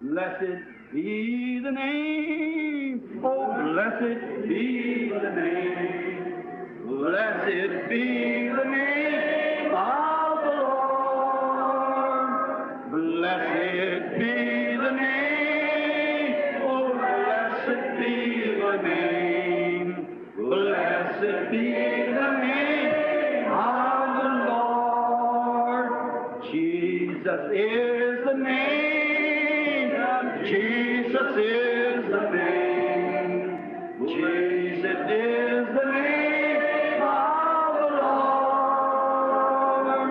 Blessed be the name. Oh, blessed be the name. Blessed be the name of the Lord. Blessed be the name. Oh, blessed be the name. Blessed be the name of the Lord. Jesus is the name. Jesus is the name. Jesus is the name of the Lord.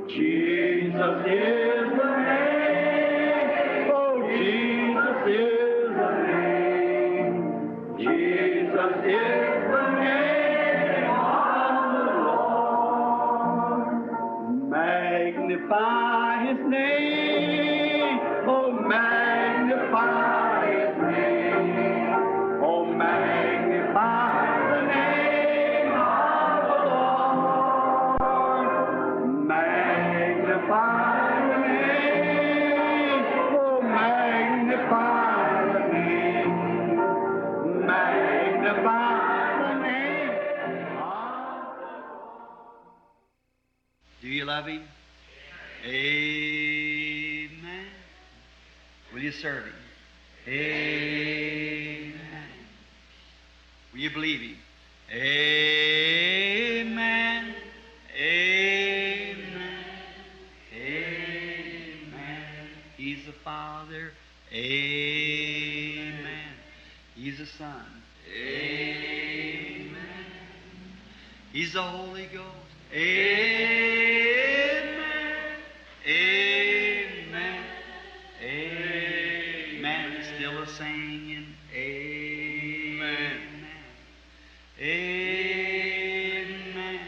Jesus is the name. Oh, Jesus is the name. Jesus is the name of the Lord. Magnify His name. Oh, magnify His name. Oh, magnify the name of the Lord. Magnify the name. Oh, magnify the name. Magnify the name of the Lord. Do you love Him? Amen. Will you serve Him? Amen. Will you believe Him? Amen. Amen. Amen. He's the Father. Amen. He's the Son. Amen. He's the Holy Ghost. Amen. Amen. Amen. Still a singing. Amen. Amen.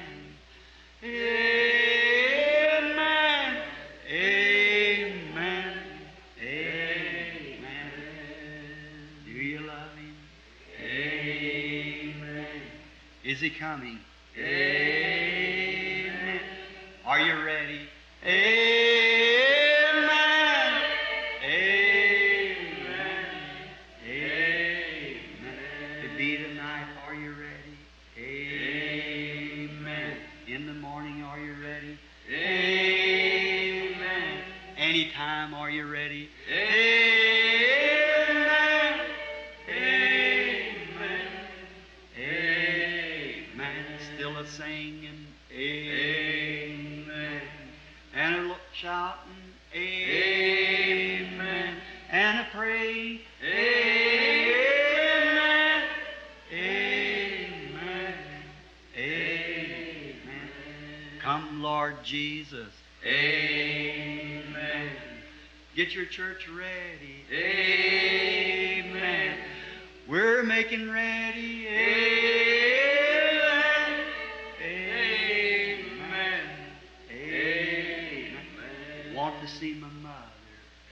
Amen. Amen. Amen. Do you love Him? Amen. Is He coming? Amen. Are you ready? Amen. Amen. Amen. To be tonight, are you ready? Amen. In the morning, are you ready? Amen. Anytime, are you ready? Amen. Amen. Amen. Still a singing. Amen. And a shouting. Amen. And a praying. Amen. Amen. Amen. Come, Lord Jesus. Amen. Get your church ready. Amen. We're making ready. Amen. Amen. Amen. Want to see my mother.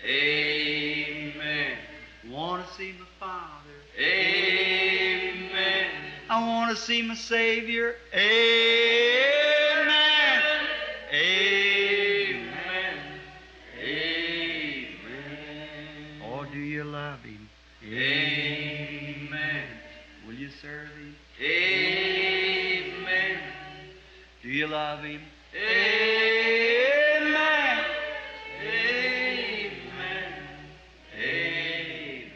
Amen. Want to see my father. Amen. I want to see my Savior. Amen. Amen. Amen. Oh, do you love Him? Amen. Will you serve Him? Amen. Do you love Him? Amen. Amen. Amen.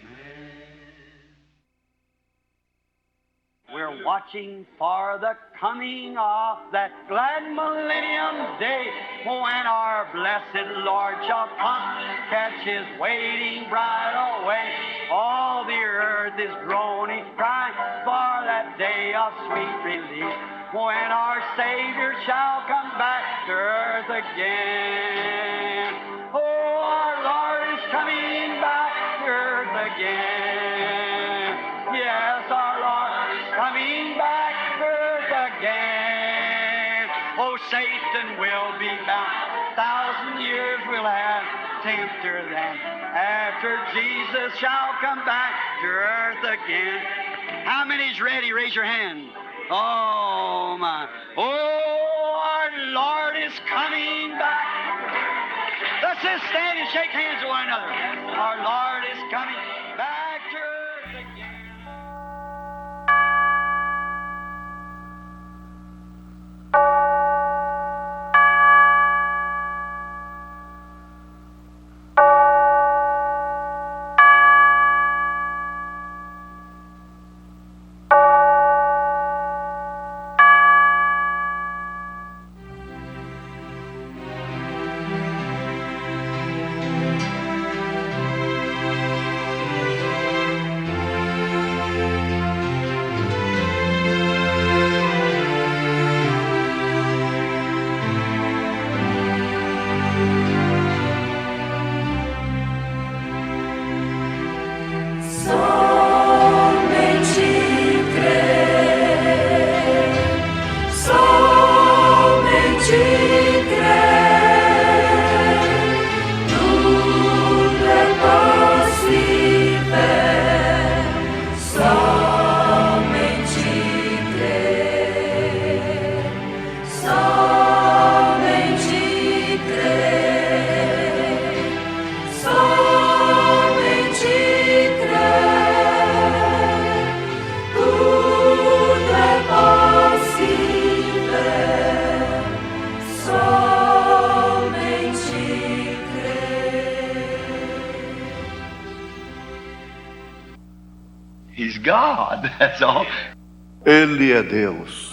We're watching for the coming of that glad millennium day when our blessed Lord shall come, catch His waiting bride away. All the earth is groaning, crying for that day of sweet release when our Savior shall come back to earth again. Oh, our Lord is coming back to earth again. Yes, our Lord is coming back to earth again. Oh, Satan will be bound. 1,000 years will have tempter then. After Jesus shall come back to earth again. How many's ready? Raise your hand. Oh, my. Oh, our Lord is coming back. Let's just stand and shake hands with one another. Our Lord God. That's all. Ele é Deus.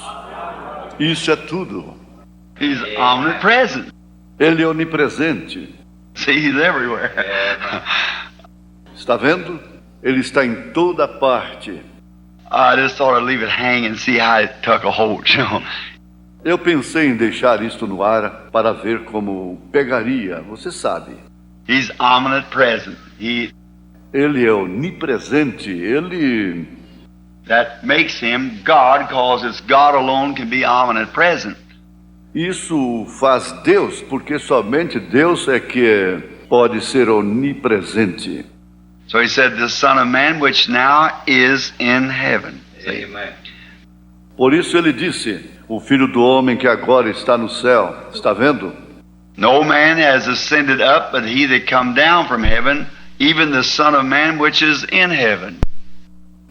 Isso é tudo. He's omnipresent. Ele é onipresente. See, he's everywhere. Está vendo? Ele está em toda parte. I just thought I'd leave it hang and see how it took a hold, you know. Eu pensei em deixar isto no ar para ver como pegaria, você sabe. He's omnipresent. Ele é onipresente, ele... That makes him God, because it's God alone can be omnipresent. Isso faz Deus, porque somente Deus é que pode ser onipresente. So he said, the Son of Man, which now is in heaven. Amen. Por isso ele disse, o Filho do Homem que agora está no céu. Está vendo? No man has ascended up, but he that come down from heaven, even the Son of Man, which is in heaven.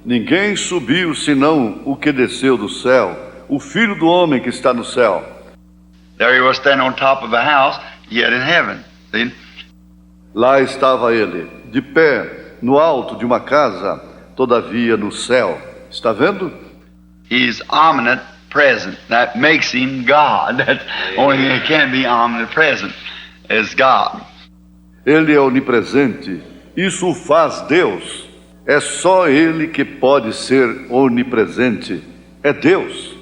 Ninguém subiu senão o que desceu do céu, o Filho do Homem que está no céu. There he was standing on top of a house, yet in heaven. See? Lá estava ele, de pé, no alto de uma casa, todavia no céu. Está vendo? He's omnipresent. That makes him God. That's the only thing that can be omnipresent is God. Ele é onipresente. Isso o faz Deus. É só ele que pode ser onipresente. É Deus.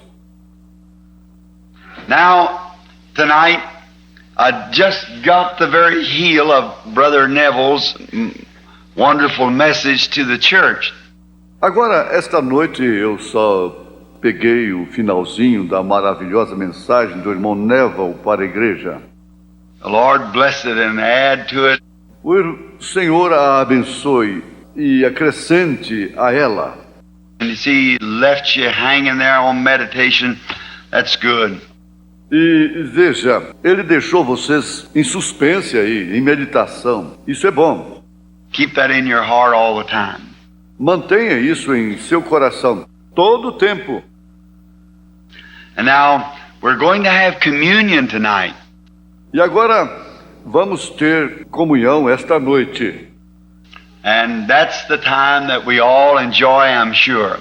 Now, tonight, I just got the very heel of Brother Neville's wonderful message to the church. Agora, esta noite eu só peguei o finalzinho da maravilhosa mensagem do irmão Neville para a igreja. The Lord bless it and add to it. O Senhor a abençoe e acrescente a ela. And you see, He left you hanging there on meditation. That's good. E veja, ele deixou vocês em suspense aí, em meditação. Isso é bom. Keep that in your heart all the time. Mantenha isso em seu coração todo o tempo. And now, we're going to have communion tonight. E agora vamos ter comunhão esta noite. And that's the time that we all enjoy, I'm sure.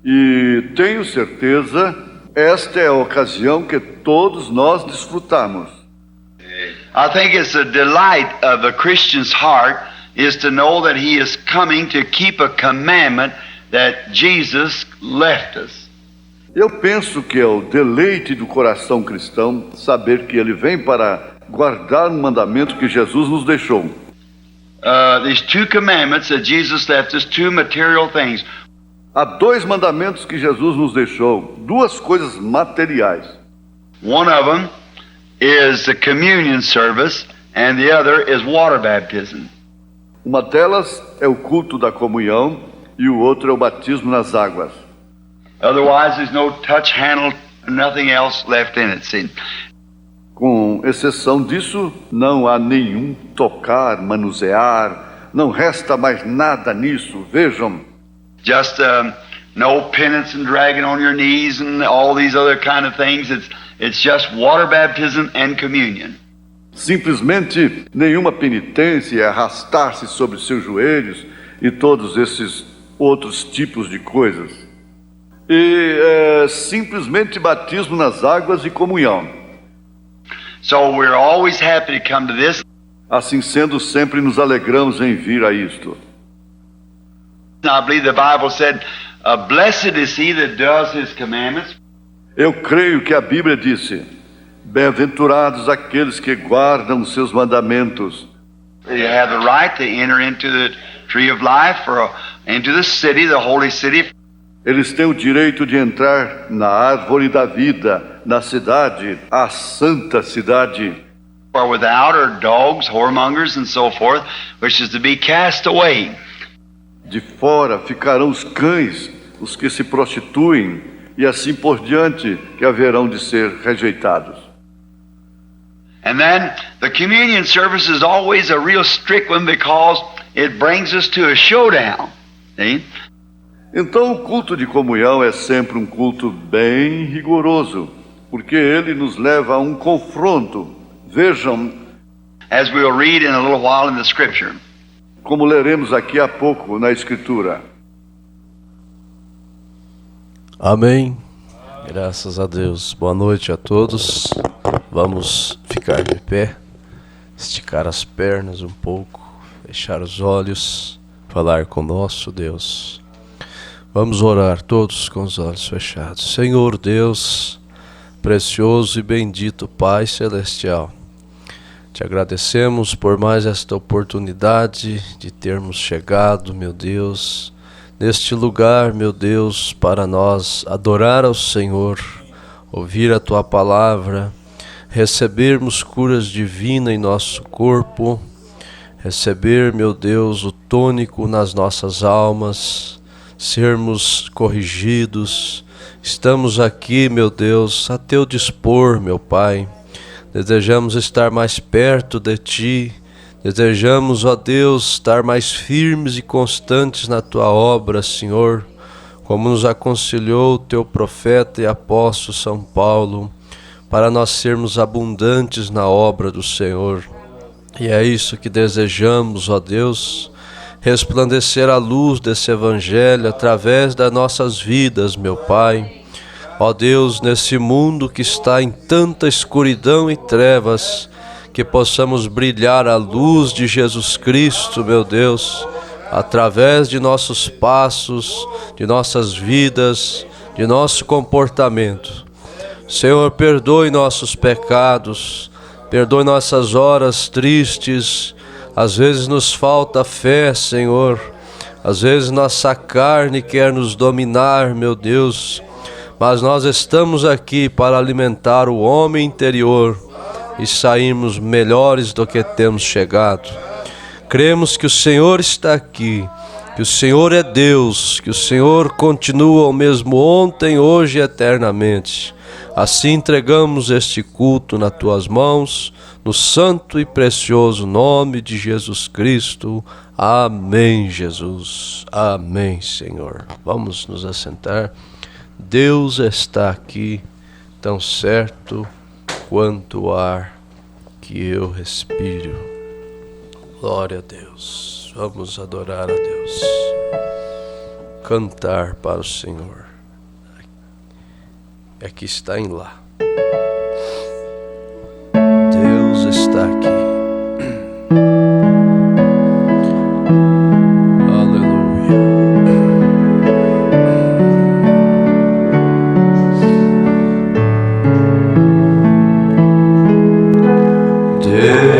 E tenho certeza, esta é a ocasião que todos nós desfrutamos. I think it's a delight of a Christian's heart is to know that he is coming to keep a commandment that Jesus left us. Eu penso que é o deleite do coração cristão saber que ele vem para guardar um mandamento que Jesus nos deixou. These two commandments that Jesus left us, two material things. Há dois mandamentos que Jesus nos deixou, duas coisas materiais. One of them is the communion service, and the other is water baptism. Uma delas é o culto da comunhão e o outro é o batismo nas águas. Otherwise, there's no touch, handle, nothing else left in it. See? Com exceção disso, não há nenhum tocar, manusear, não resta mais nada nisso. Vejam, Just no penance and dragging on your knees and all these other kind of things. It's just water baptism and communion. simplesmente nenhuma penitência e arrastar-se sobre seus joelhos e todos esses outros tipos de coisas. E simplesmente batismo nas águas e comunhão. So we're always happy to come to this. Assim sendo, sempre nos alegramos em vir a isto. I believe the Bible said, blessed is he that does his commandments. Eu creio que a Bíblia disse: bem-aventurados aqueles que guardam os seus mandamentos. They have the right to enter into the tree of life or into the city, the holy city. Eles têm o direito de entrar na árvore da vida, na cidade, a santa cidade. For without are dogs, whoremongers, and so forth, which is to be cast away. De fora ficarão os cães, os que se prostituem, e assim por diante, que haverão de ser rejeitados. And then the communion service is always a real strict one because it brings us to a showdown. See? Então o culto de comunhão é sempre um culto bem rigoroso, porque ele nos leva a um confronto. Vejam, As we'll read in a little while in the scripture. como leremos aqui a pouco na Escritura. Amém. Graças a Deus. Boa noite a todos. Vamos ficar de pé, esticar as pernas um pouco, fechar os olhos, falar com nosso Deus. Vamos orar todos com os olhos fechados. Senhor Deus, precioso e bendito Pai Celestial, te agradecemos por mais esta oportunidade de termos chegado, meu Deus, neste lugar, meu Deus, para nós adorar ao Senhor, ouvir a Tua palavra, recebermos curas divinas em nosso corpo, receber, meu Deus, o tônico nas nossas almas, sermos corrigidos. Estamos aqui, meu Deus, a Teu dispor, meu Pai. Desejamos estar mais perto de Ti, desejamos, ó Deus, estar mais firmes e constantes na Tua obra, Senhor, como nos aconselhou o Teu profeta e apóstolo São Paulo, para nós sermos abundantes na obra do Senhor. E é isso que desejamos, ó Deus, resplandecer a luz desse Evangelho através das nossas vidas, meu Pai. Ó Deus, nesse mundo que está em tanta escuridão e trevas, que possamos brilhar a luz de Jesus Cristo, meu Deus, através de nossos passos, de nossas vidas, de nosso comportamento. Senhor, perdoe nossos pecados, perdoe nossas horas tristes. Às vezes nos falta fé, Senhor, às vezes nossa carne quer nos dominar, meu Deus, mas nós estamos aqui para alimentar o homem interior e sairmos melhores do que temos chegado. Cremos que o Senhor está aqui, que o Senhor é Deus, que o Senhor continua o mesmo ontem, hoje e eternamente. Assim entregamos este culto nas Tuas mãos, no santo e precioso nome de Jesus Cristo. Amém, Jesus. Amém, Senhor. Vamos nos assentar. Deus está aqui, tão certo quanto o ar que eu respiro. Glória a Deus. Vamos adorar a Deus. Cantar para o Senhor. Aqui está em lá. Deus está aqui. Yes.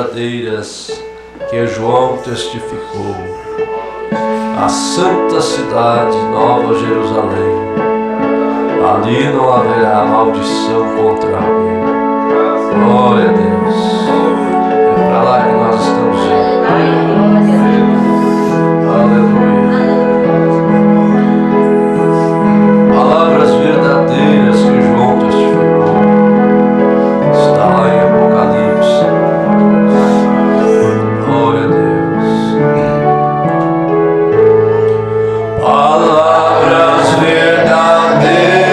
verdadeiras que João testificou. A santa cidade, Nova Jerusalém, ali não haverá maldição contra alguém. Glória a Deus. É para lá que nós estamos indo. Aleluia. Palavras verdadeiras que João testificou. Está lá em Apocalipse. Glória a Deus. Palavras verdadeiras.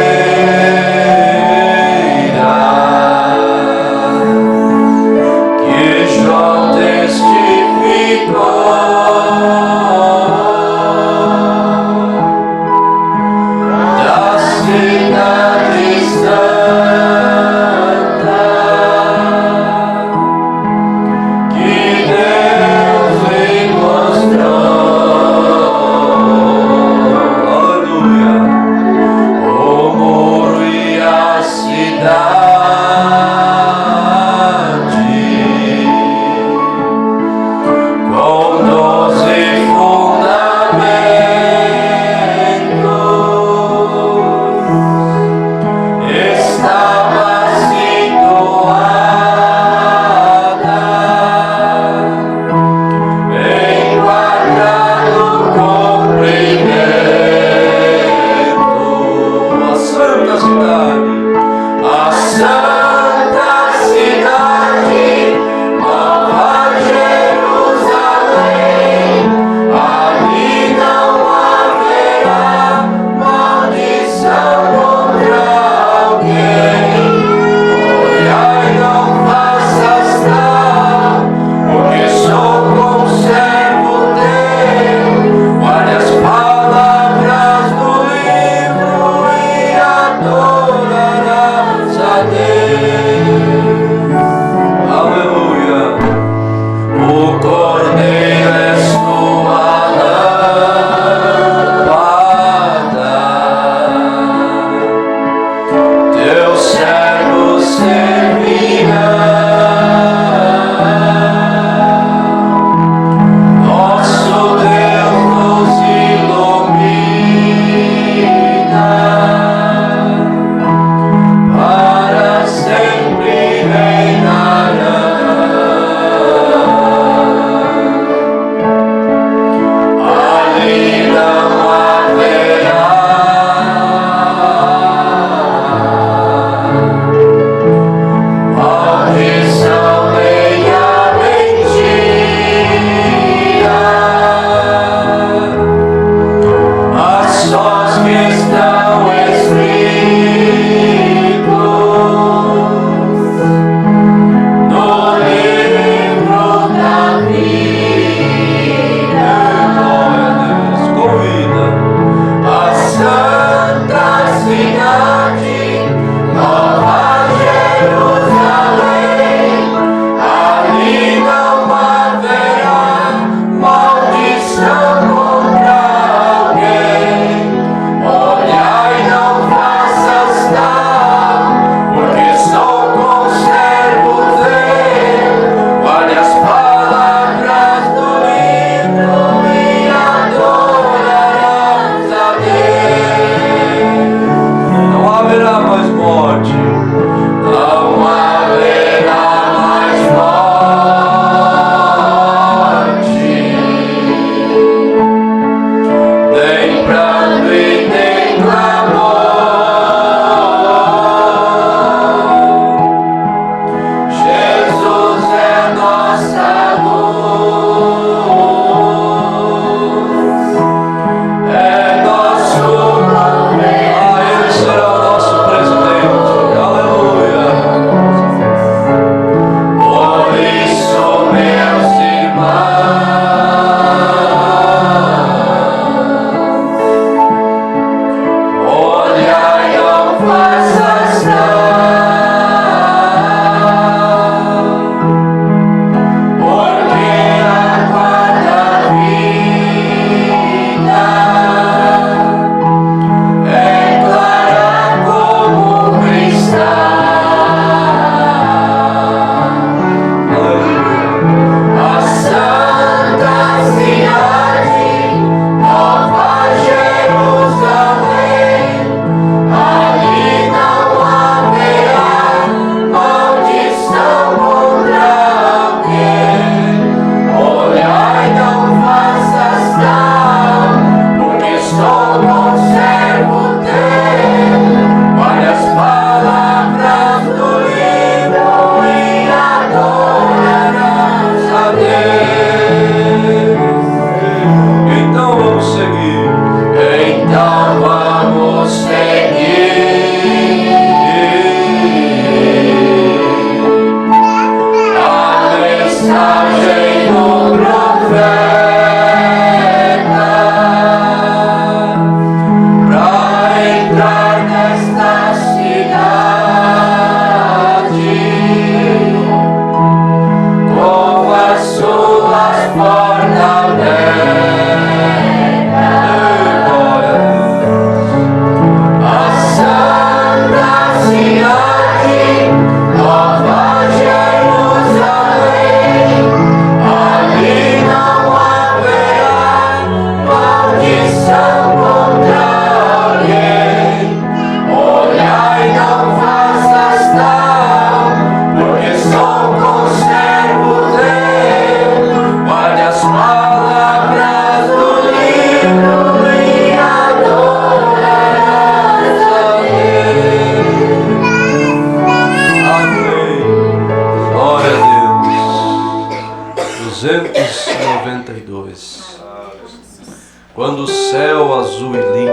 Quando o céu azul e lindo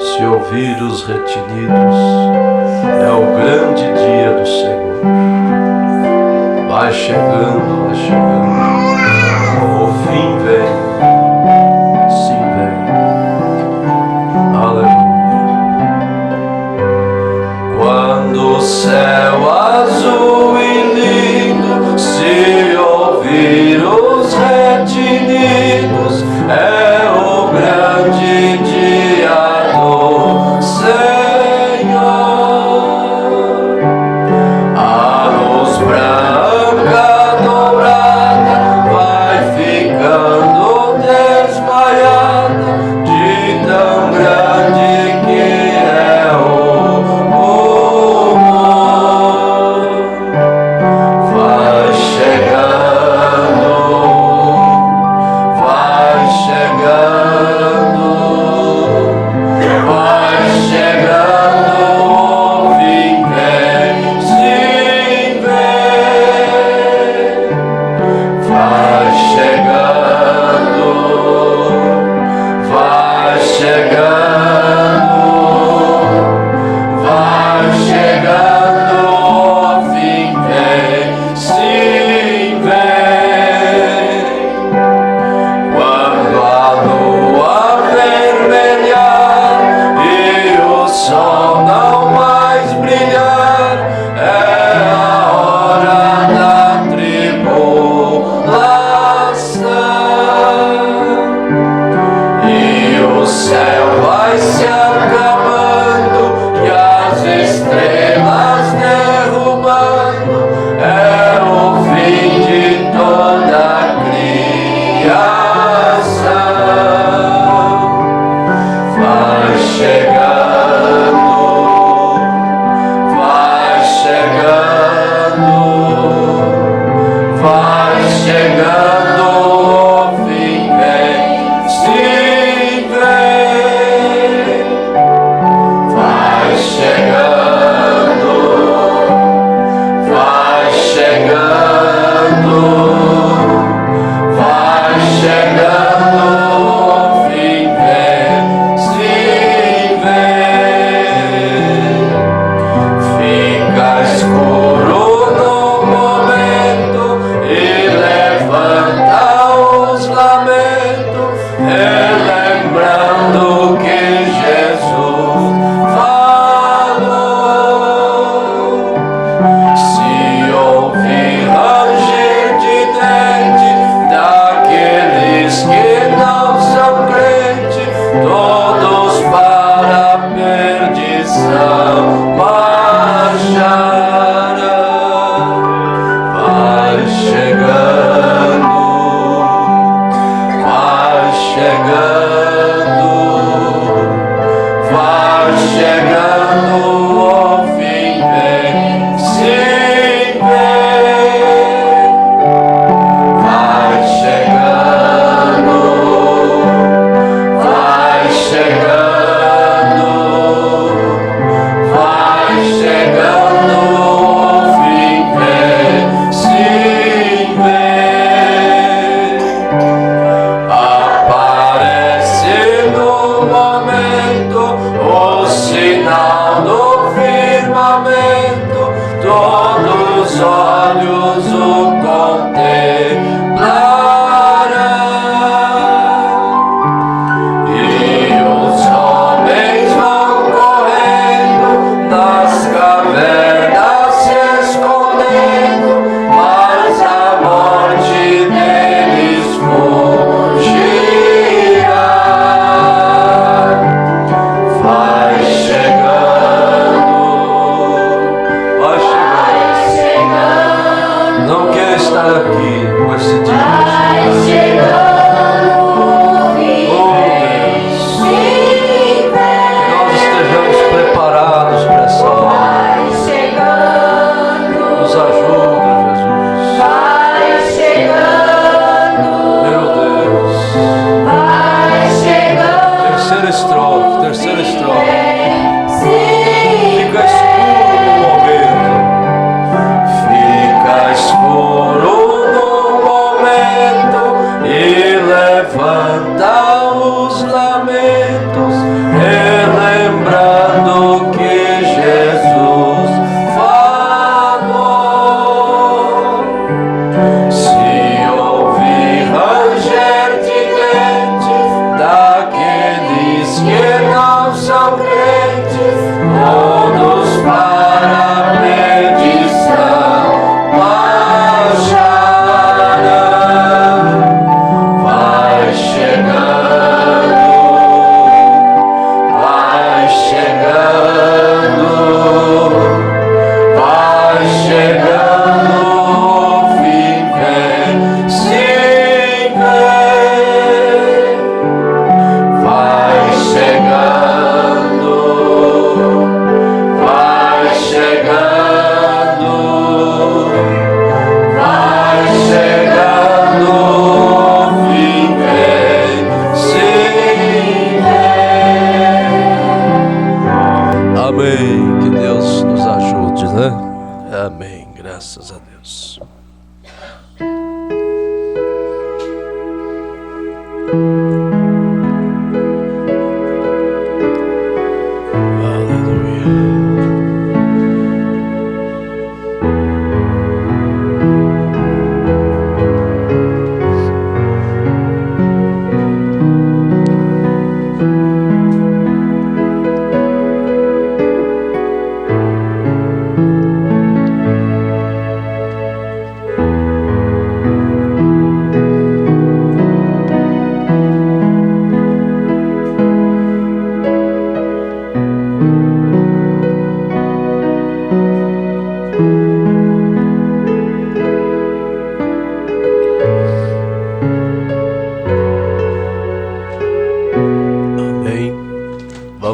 se ouvir os retinidos, é o grande dia do Senhor. Vai chegando, o fim vem, sim vem, aleluia. Quando o céu azul e lindo se ouvir os retinidos, é o grande dia do Senhor. A luz branca dourada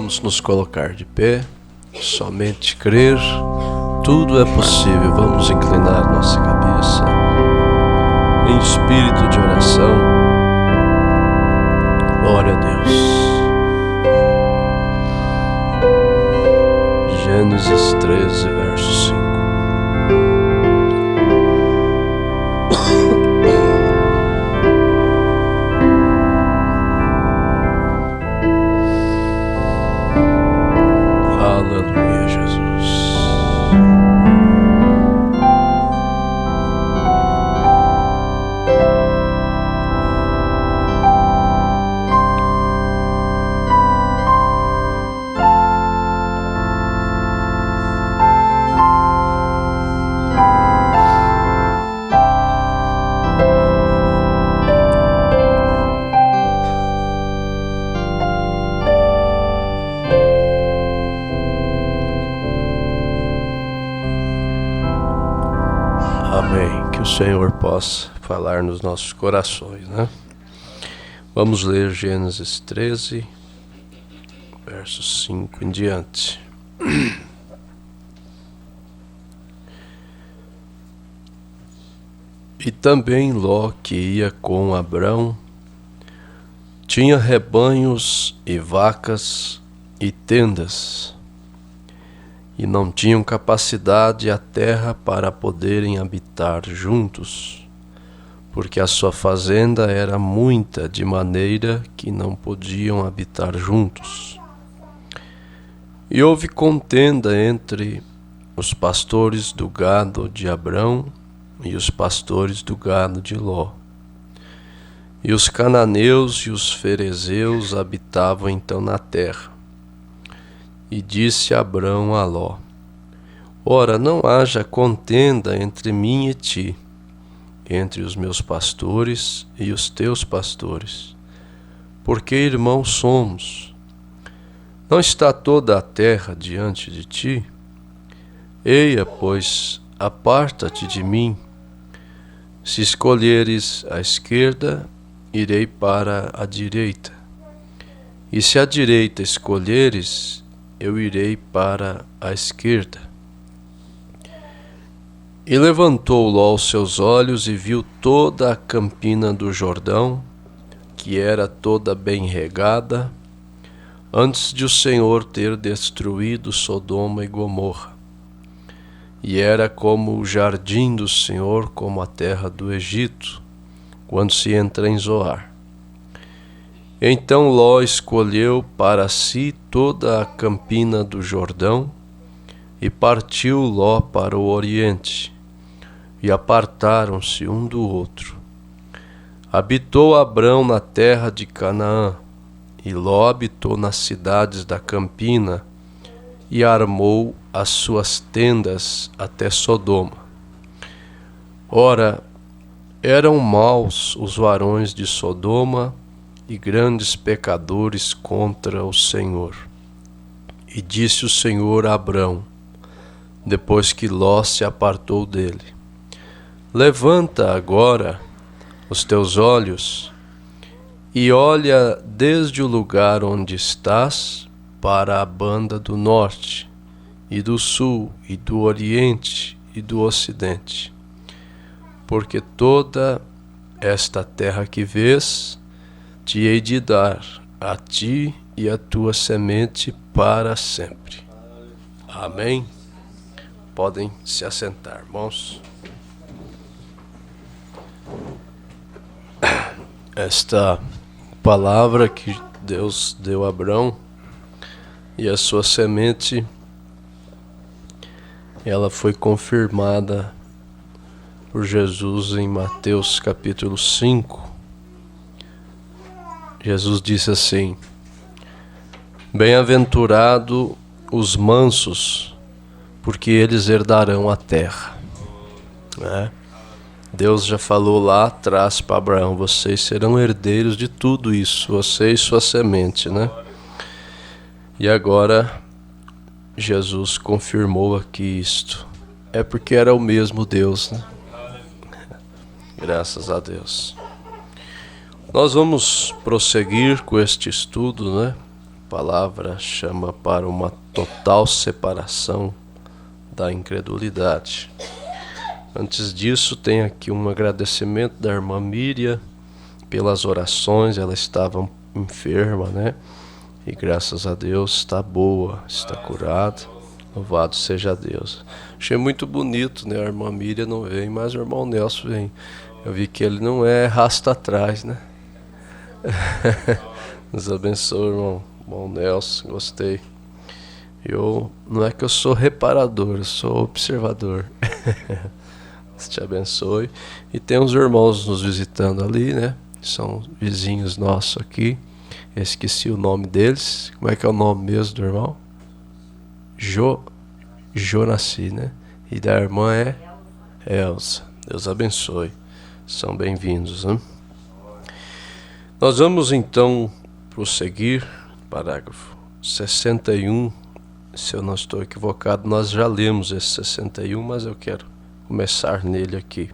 Vamos nos colocar de pé, somente crer, tudo é possível. Vamos inclinar nossa cabeça em espírito de oração. Glória a Deus. Gênesis 13, verso 5. Aleluia, Jesus. Amém. Que o Senhor possa falar nos nossos corações, né? Vamos ler Gênesis 13, verso 5 em diante. E também Ló, que ia com Abrão, tinha rebanhos e vacas e tendas, e não tinham capacidade a terra para poderem habitar juntos, porque a sua fazenda era muita, de maneira que não podiam habitar juntos. E houve contenda entre os pastores do gado de Abrão e os pastores do gado de Ló. E os cananeus e os ferezeus habitavam então na terra. E disse Abrão a Ló: Ora, não haja contenda entre mim e ti, entre os meus pastores e os teus pastores, porque irmãos somos. Não está toda a terra diante de ti? Eia, pois, aparta-te de mim. Se escolheres a esquerda, irei para a direita. E se a direita escolheres, eu irei para a esquerda. E levantou Ló os seus olhos e viu toda a campina do Jordão, que era toda bem regada, antes de o Senhor ter destruído Sodoma e Gomorra. E era como o jardim do Senhor, como a terra do Egito, quando se entra em Zoar. Então Ló escolheu para si toda a campina do Jordão, e partiu Ló para o oriente, e apartaram-se um do outro. Habitou Abrão na terra de Canaã, e Ló habitou nas cidades da campina, e armou as suas tendas até Sodoma. Ora, eram maus os varões de Sodoma, e grandes pecadores contra o Senhor. E disse o Senhor a Abrão, depois que Ló se apartou dele: Levanta agora os teus olhos e olha desde o lugar onde estás para a banda do norte, e do sul, e do oriente, e do ocidente. Porque toda esta terra que vês, te hei de dar a ti e a tua semente para sempre. Amém? Podem se assentar, irmãos. Esta palavra que Deus deu a Abrão e a sua semente, ela foi confirmada por Jesus em Mateus capítulo 5. Jesus disse assim: Bem-aventurado os mansos, porque eles herdarão a terra. Deus já falou lá atrás para Abraão: vocês serão herdeiros de tudo isso, você e sua semente, né? E agora Jesus confirmou aqui isto. É porque era o mesmo Deus, né? Graças a Deus. Nós vamos prosseguir com este estudo, né? palavra chama para uma total separação da incredulidade. Antes disso, tem aqui um agradecimento da irmã Miriam pelas orações. Ela estava enferma, né? E graças a Deus está boa, está curada. Louvado seja Deus. Achei muito bonito, né? A irmã Miriam não vem, mas o irmão Nelson vem. Eu vi que ele não é rasta atrás, né? Nos abençoe, irmão Nelson, gostei. Não é que eu sou reparador, eu sou observador. Deus te abençoe. E tem uns irmãos nos visitando ali, né? São vizinhos nossos aqui. Eu esqueci o nome deles. Como é que é o nome mesmo do irmão? Jonaci, né? E da irmã é Elza. Deus abençoe. São bem-vindos, né? Nós vamos então prosseguir. Parágrafo 61. Se eu não estou equivocado, nós já lemos esse 61, mas eu quero começar nele aqui.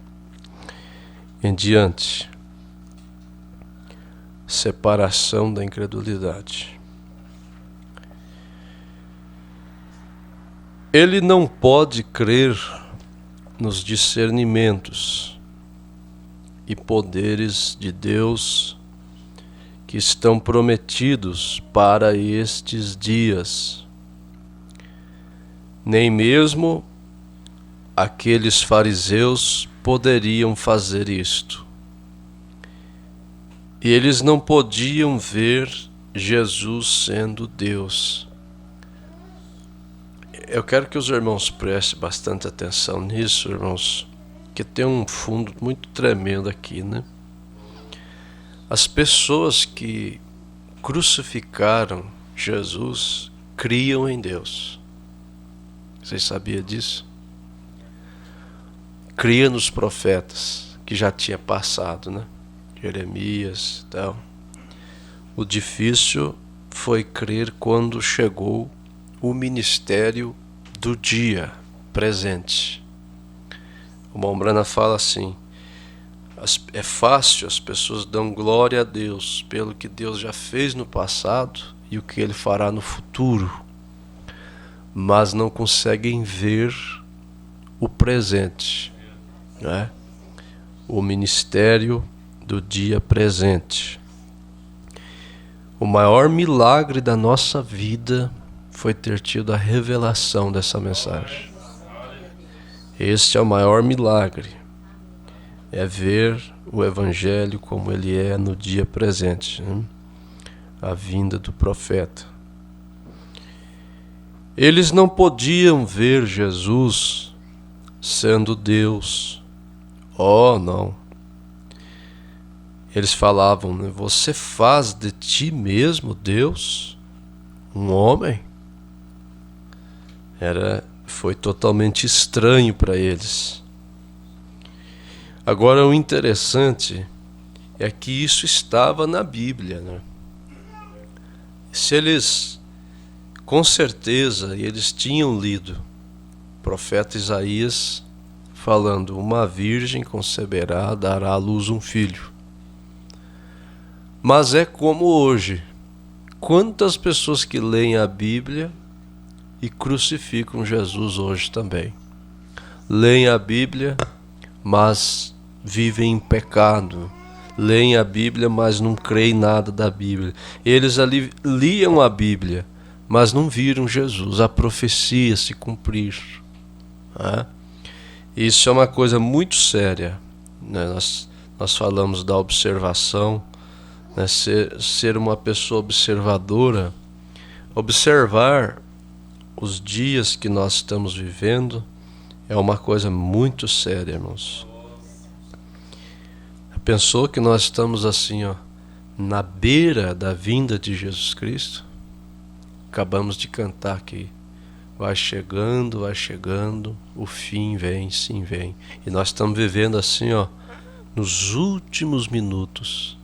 Em diante. Separação da incredulidade. Ele não pode crer nos discernimentos e poderes de Deus que estão prometidos para estes dias. Nem mesmo aqueles fariseus poderiam fazer isto. E eles não podiam ver Jesus sendo Deus. Eu quero que os irmãos prestem bastante atenção nisso, irmãos, que tem um fundo muito tremendo aqui, né? As pessoas que crucificaram Jesus criam em Deus. Vocês sabiam disso? Cria nos profetas, que já tinha passado, né? Jeremias e tal. O difícil foi crer quando chegou o ministério do dia presente. O Mombrana fala assim: é fácil, as pessoas dão glória a Deus pelo que Deus já fez no passado e o que Ele fará no futuro, mas não conseguem ver o presente, né? O ministério do dia presente. O maior milagre da nossa vida foi ter tido a revelação dessa mensagem. Este é o maior milagre. É ver o Evangelho como ele é no dia presente, né? A vinda do profeta. Eles não podiam ver Jesus sendo Deus. Oh, não. Eles falavam, né? Você faz de ti mesmo Deus? Um homem? Foi totalmente estranho para eles. Agora, o interessante é que isso estava na Bíblia, né? Se eles, com certeza, eles tinham lido o profeta Isaías falando: uma virgem conceberá, dará à luz um filho. Mas é como hoje. Quantas pessoas que leem a Bíblia e crucificam Jesus hoje também? Leem a Bíblia, mas vivem em pecado. Leem a Bíblia, mas não creem nada da Bíblia. Eles ali liam a Bíblia, mas não viram Jesus, a profecia se cumprir. Isso é uma coisa muito séria, né? Nós falamos da observação, né? Ser uma pessoa observadora, observar os dias que nós estamos vivendo é uma coisa muito séria, irmãos. Pensou que nós estamos assim, na beira da vinda de Jesus Cristo? Acabamos de cantar aqui: vai chegando, o fim vem, sim vem. E nós estamos vivendo assim, nos últimos minutos.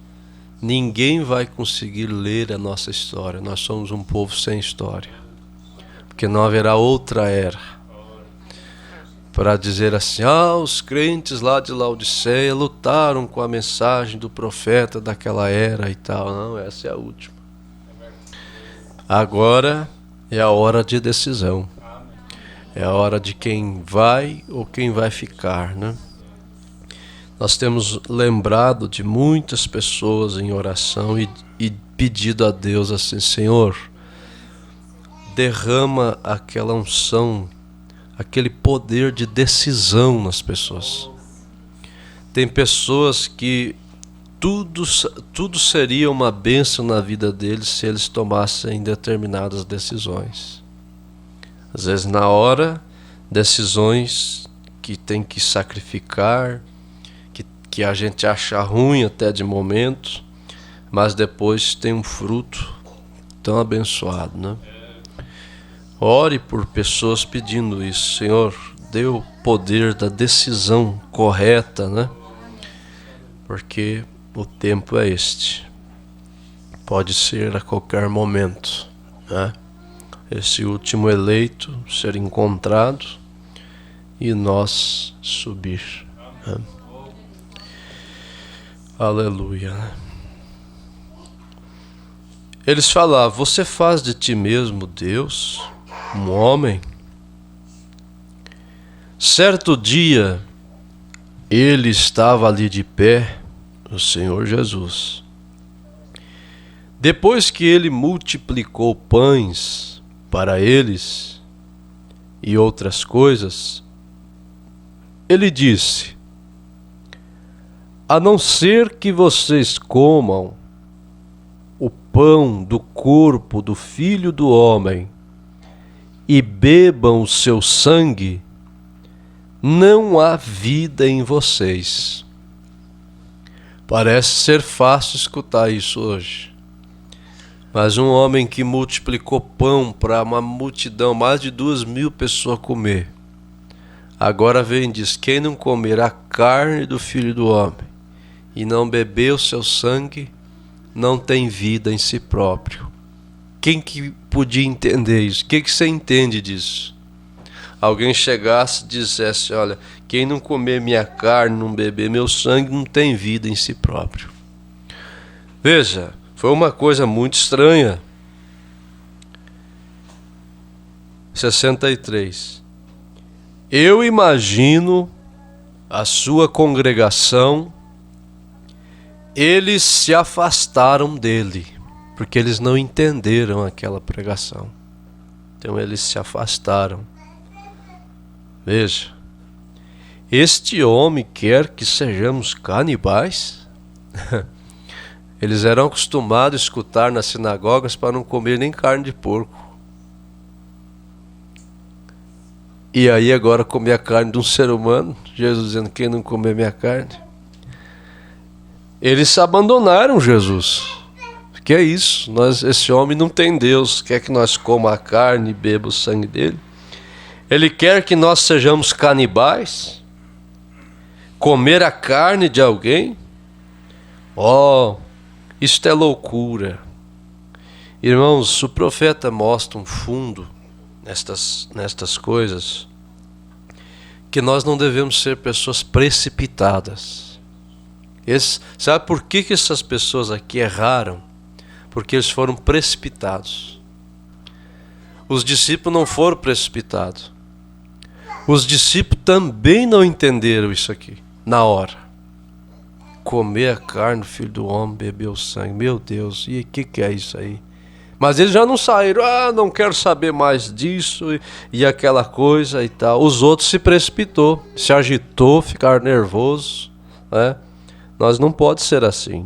Ninguém vai conseguir ler a nossa história. Nós somos um povo sem história, porque não haverá outra era para dizer assim: os crentes lá de Laodiceia lutaram com a mensagem do profeta daquela era e tal. Não, essa é a última. Agora é a hora de decisão. É a hora de quem vai ou quem vai ficar, né? Nós temos lembrado de muitas pessoas em oração e pedido a Deus assim: Senhor, derrama aquela unção, aquele poder de decisão nas pessoas. Tem pessoas que tudo seria uma bênção na vida deles se eles tomassem determinadas decisões. Às vezes na hora, decisões que tem que sacrificar, que a gente acha ruim até de momento, mas depois tem um fruto tão abençoado, né? Ore por pessoas pedindo isso. Senhor, dê o poder da decisão correta, né? Porque o tempo é este. Pode ser a qualquer momento, né? Esse último eleito ser encontrado e nós subir, né? Aleluia. Eles falavam: você faz de ti mesmo Deus, um homem? Certo dia, ele estava ali de pé, o Senhor Jesus. Depois que ele multiplicou pães para eles e outras coisas, ele disse: a não ser que vocês comam o pão do corpo do Filho do Homem e bebam o seu sangue, não há vida em vocês. Parece ser fácil escutar isso hoje. Mas um homem que multiplicou pão para uma multidão, mais de 2.000 pessoas comer, agora vem e diz: quem não comer a carne do Filho do Homem e não beber o seu sangue, não tem vida em si próprio. Quem que podia entender isso? O que você entende disso? Alguém chegasse e dissesse: olha, quem não comer minha carne, não beber meu sangue, não tem vida em si próprio. Veja, foi uma coisa muito estranha. 63. Eu imagino a sua congregação, eles se afastaram dele, porque eles não entenderam aquela pregação. Então eles se afastaram. Veja, este homem quer que sejamos canibais? Eles eram acostumados a escutar nas sinagogas para não comer nem carne de porco. E aí agora comer a carne de um ser humano, Jesus dizendo: quem não comer minha carne. Eles abandonaram Jesus. Que é isso? Esse homem não tem Deus. Quer que nós coma a carne e beba o sangue dele? Ele quer que nós sejamos canibais? Comer a carne de alguém? Oh, isto é loucura. Irmãos, o profeta mostra um fundo nestas coisas, que nós não devemos ser pessoas precipitadas. Sabe por que essas pessoas aqui erraram? Porque eles foram precipitados. Os discípulos não foram precipitados. Os discípulos também não entenderam isso aqui na hora. Comer a carne do Filho do Homem, beber o sangue. Meu Deus, e o que é isso aí? Mas eles já não saíram: não quero saber mais disso e aquela coisa e tal. Os outros se precipitou, se agitou, ficaram nervosos, né? Nós não pode ser assim.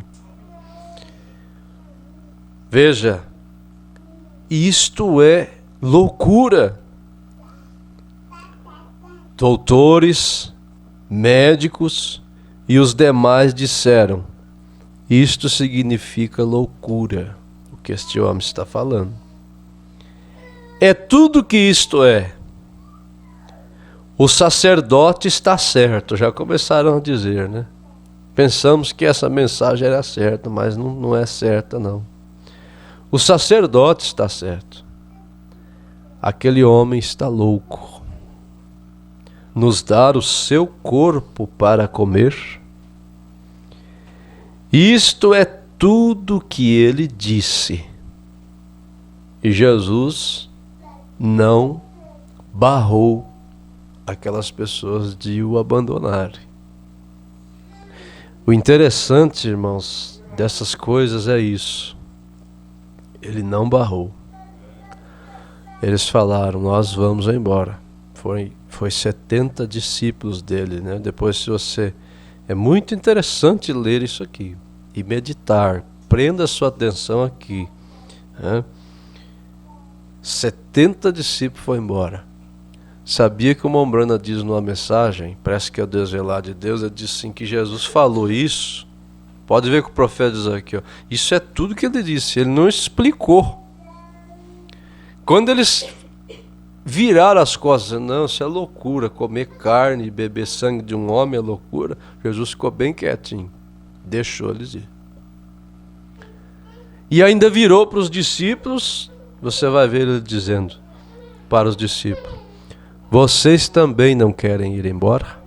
Veja, isto é loucura. Doutores, médicos e os demais disseram: isto significa loucura, o que este homem está falando. É tudo que isto é. O sacerdote está certo, já começaram a dizer, né? Pensamos que essa mensagem era certa, mas não é certa, não. O sacerdote está certo. Aquele homem está louco. Nos dar o seu corpo para comer? Isto é tudo que ele disse. E Jesus não barrou aquelas pessoas de o abandonarem. O interessante, irmãos, dessas coisas é isso. Ele não barrou. Eles falaram, nós vamos embora. Foi 70 discípulos dele, né? Depois, se você... É muito interessante ler isso aqui e meditar. Prenda sua atenção aqui, né? 70 discípulos foram embora. Sabia que o Mombrana diz numa mensagem, parece que é o Desvelar de Deus, ele diz assim, que Jesus falou isso. Pode ver que o profeta diz aqui, ó, isso é tudo que ele disse, ele não explicou. Quando eles viraram as costas, não, isso é loucura, comer carne e beber sangue de um homem é loucura, Jesus ficou bem quietinho, deixou eles ir. E ainda virou para os discípulos, você vai ver ele dizendo para os discípulos, vocês também não querem ir embora?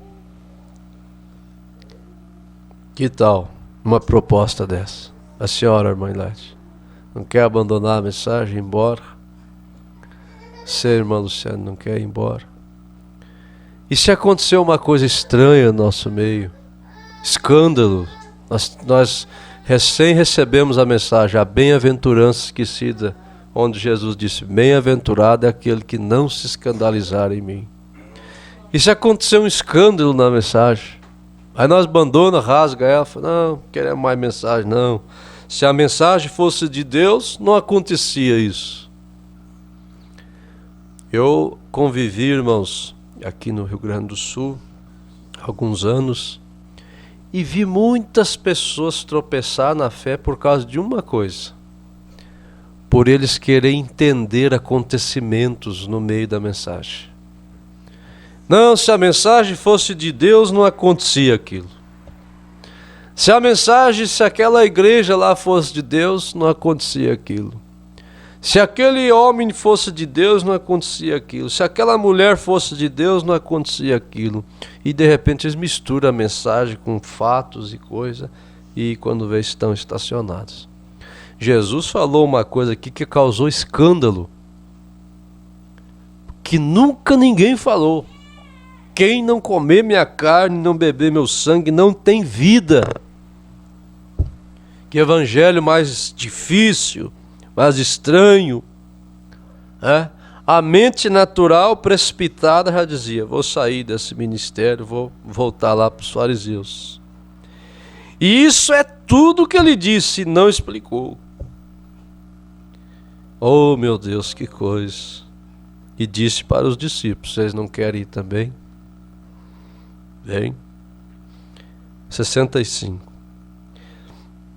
Que tal uma proposta dessa? A senhora, irmã Ilete, não quer abandonar a mensagem e ir embora? Você, irmã Luciana, não quer ir embora? E se aconteceu uma coisa estranha no nosso meio? Escândalo. Nós recém recebemos a mensagem, a bem-aventurança esquecida, onde Jesus disse, bem-aventurado é aquele que não se escandalizar em mim. E se acontecer um escândalo na mensagem? Aí nós abandonamos, rasga ela, fala, não, queremos mais mensagem, não. Se a mensagem fosse de Deus, não acontecia isso. Eu convivi, irmãos, aqui no Rio Grande do Sul, há alguns anos, e vi muitas pessoas tropeçar na fé por causa de uma coisa. Por eles querem entender acontecimentos no meio da mensagem. Não, se a mensagem fosse de Deus, não acontecia aquilo. Se aquela igreja lá fosse de Deus, não acontecia aquilo. Se aquele homem fosse de Deus, não acontecia aquilo. Se aquela mulher fosse de Deus, não acontecia aquilo. E de repente eles misturam a mensagem com fatos e coisa, e quando vê estão estacionados. Jesus falou uma coisa aqui que causou escândalo, que nunca ninguém falou. Quem não comer minha carne, não beber meu sangue, não tem vida. Que evangelho mais difícil, mais estranho. A mente natural precipitada já dizia, vou sair desse ministério, vou voltar lá para os fariseus. E isso é tudo que ele disse, não explicou. Oh meu Deus, que coisa. E disse para os discípulos, vocês não querem ir também? Vem. 65.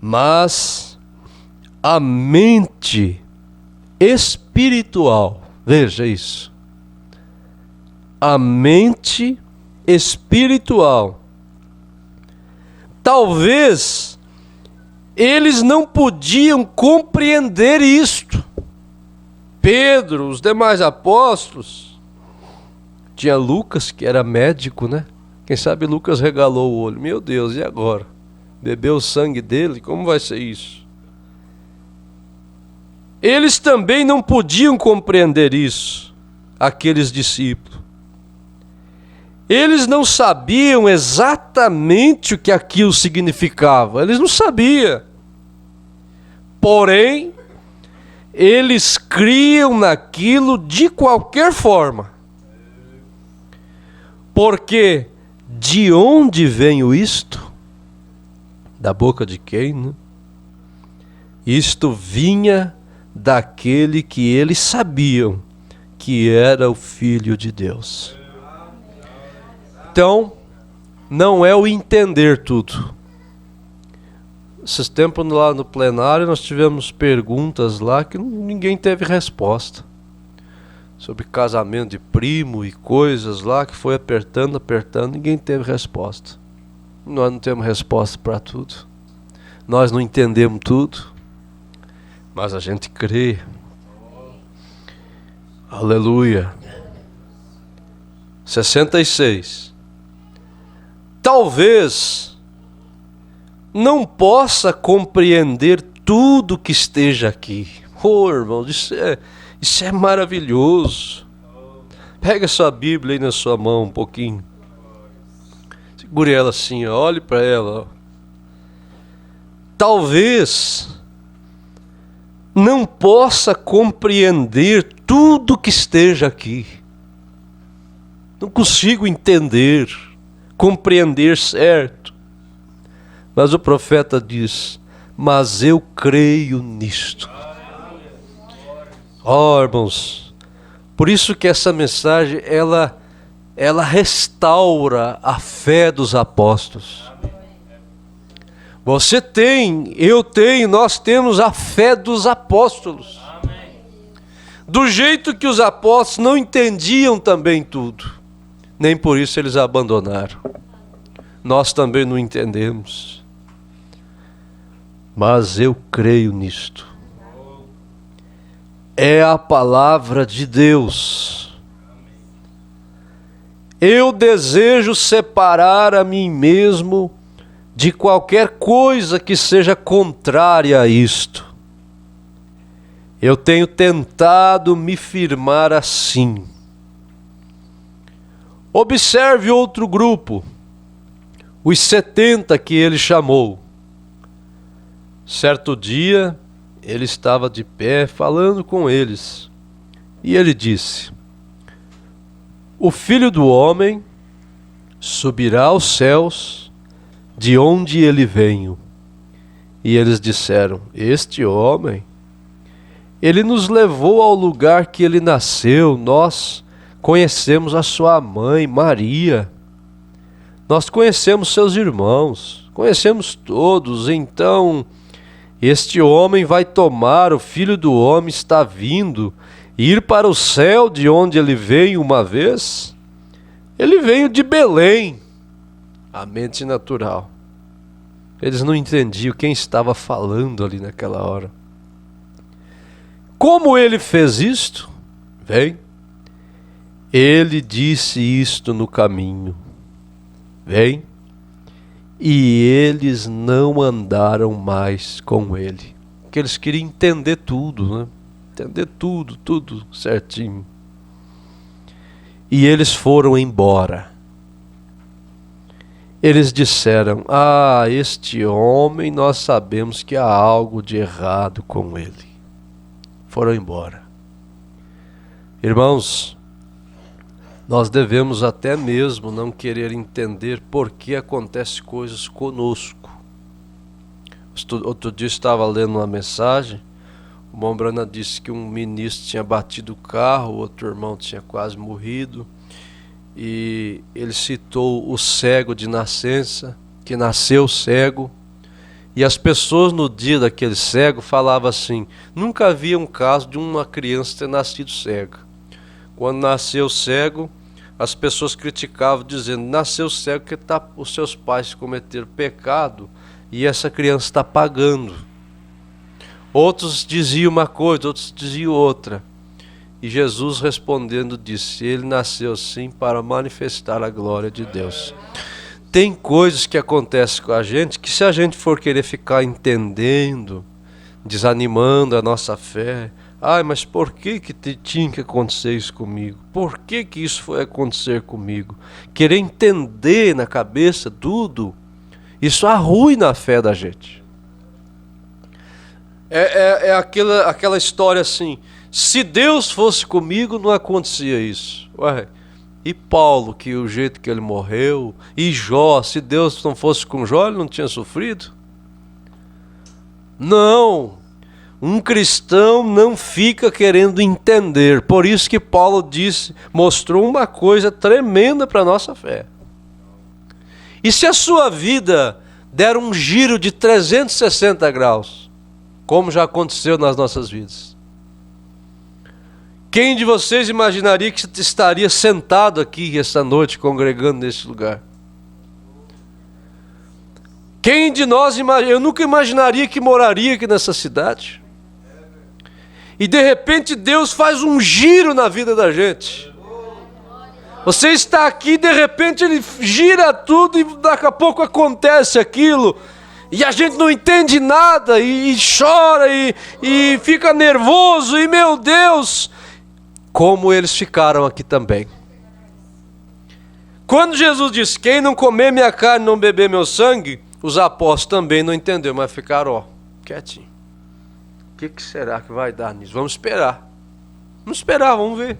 Mas a mente espiritual, veja isso. A mente espiritual. Talvez eles não podiam compreender isto. Pedro, os demais apóstolos, tinha Lucas que era médico, né? Quem sabe Lucas regalou o olho. Meu Deus, e agora? Bebeu o sangue dele? Como vai ser isso? Eles também não podiam compreender isso, aqueles discípulos. Eles não sabiam exatamente o que aquilo significava. Eles não sabiam. Porém, eles criam naquilo de qualquer forma. Porque de onde veio isto? Da boca de quem, né? Isto vinha daquele que eles sabiam que era o Filho de Deus. Então, não é o entender tudo. Esses tempos lá no plenário nós tivemos perguntas lá que ninguém teve resposta. Sobre casamento de primo e coisas lá que foi apertando, ninguém teve resposta. Nós não temos resposta para tudo. Nós não entendemos tudo. Mas a gente crê. Aleluia. 66. Talvez não possa compreender tudo que esteja aqui. Irmãos, isso é maravilhoso. Pega a sua Bíblia aí na sua mão um pouquinho. Segure ela assim, ó, olhe para ela. Ó. Talvez não possa compreender tudo que esteja aqui. Não consigo entender, compreender certo. Mas o profeta diz, mas eu creio nisto. Irmãos, por isso que essa mensagem, ela restaura a fé dos apóstolos. Você tem, eu tenho, nós temos a fé dos apóstolos. Do jeito que os apóstolos não entendiam também tudo, nem por isso eles abandonaram. Nós também não entendemos. Mas eu creio nisto. É a palavra de Deus. Eu desejo separar a mim mesmo de qualquer coisa que seja contrária a isto. Eu tenho tentado me firmar assim. Observe outro grupo, os 70 que ele chamou. Certo dia, ele estava de pé falando com eles. E ele disse, o Filho do Homem subirá aos céus, de onde ele veio. E eles disseram, este homem, ele nos levou ao lugar que ele nasceu, nós conhecemos a sua mãe, Maria. Nós conhecemos seus irmãos, conhecemos todos, então este homem vai tomar, o Filho do Homem está vindo, ir para o céu de onde ele veio uma vez? Ele veio de Belém. A mente natural. Eles não entendiam quem estava falando ali naquela hora. Como ele fez isto? Vem. Ele disse isto no caminho. Vem. E eles não andaram mais com ele. Porque eles queriam entender tudo, né? Entender tudo certinho. E eles foram embora. Eles disseram, este homem, nós sabemos que há algo de errado com ele. Foram embora. Irmãos, nós devemos até mesmo não querer entender por que acontecem coisas conosco. Outro dia eu estava lendo uma mensagem, o irmão Brana disse que um ministro tinha batido o carro, o outro irmão tinha quase morrido. E ele citou o cego de nascença, que nasceu cego, e as pessoas no dia daquele cego falavam assim, nunca havia um caso de uma criança ter nascido cega. Quando nasceu cego, as pessoas criticavam dizendo, nasceu cego porque os seus pais cometeram pecado e essa criança está pagando. Outros diziam uma coisa, outros diziam outra. E Jesus respondendo disse, ele nasceu assim para manifestar a glória de Deus. Tem coisas que acontecem com a gente que se a gente for querer ficar entendendo, desanimando a nossa fé, mas por que tinha que acontecer isso comigo? Por que isso foi acontecer comigo? Querer entender na cabeça tudo, isso arruina a fé da gente. É aquela história assim, se Deus fosse comigo, não acontecia isso. E Paulo, que o jeito que ele morreu, e Jó, se Deus não fosse com Jó, ele não tinha sofrido? Não, um cristão não fica querendo entender. Por isso que Paulo mostrou uma coisa tremenda para a nossa fé. E se a sua vida der um giro de 360 graus, como já aconteceu nas nossas vidas, quem de vocês imaginaria que estaria sentado aqui esta noite, congregando neste lugar? Quem de nós, eu nunca imaginaria que moraria aqui nessa cidade. E de repente Deus faz um giro na vida da gente. Você está aqui, de repente Ele gira tudo e daqui a pouco acontece aquilo. E a gente não entende nada, e chora, e fica nervoso, e meu Deus, como eles ficaram aqui também. Quando Jesus disse, quem não comer minha carne, não beber meu sangue, os apóstolos também não entenderam, mas ficaram, quietinho. O que será que vai dar nisso? Vamos esperar. Vamos esperar, vamos ver.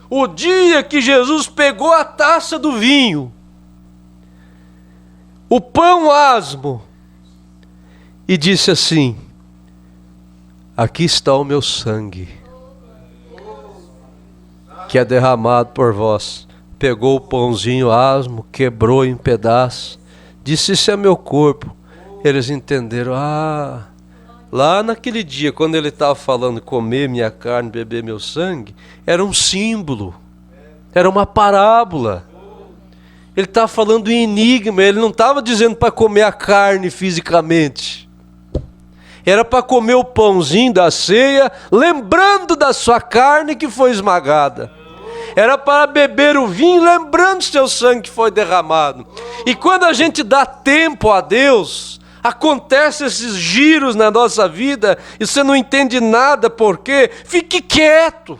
O dia que Jesus pegou a taça do vinho, o pão asmo, e disse assim, aqui está o meu sangue, que é derramado por vós. Pegou o pãozinho asmo, quebrou em pedaços, disse, isso é meu corpo. Eles entenderam, lá naquele dia, quando ele estava falando comer minha carne, beber meu sangue, era um símbolo, era uma parábola. Ele estava falando em enigma, ele não estava dizendo para comer a carne fisicamente. Era para comer o pãozinho da ceia, lembrando da sua carne que foi esmagada. Era para beber o vinho, lembrando do seu sangue que foi derramado. E quando a gente dá tempo a Deus, acontecem esses giros na nossa vida, e você não entende nada por quê, fique quieto.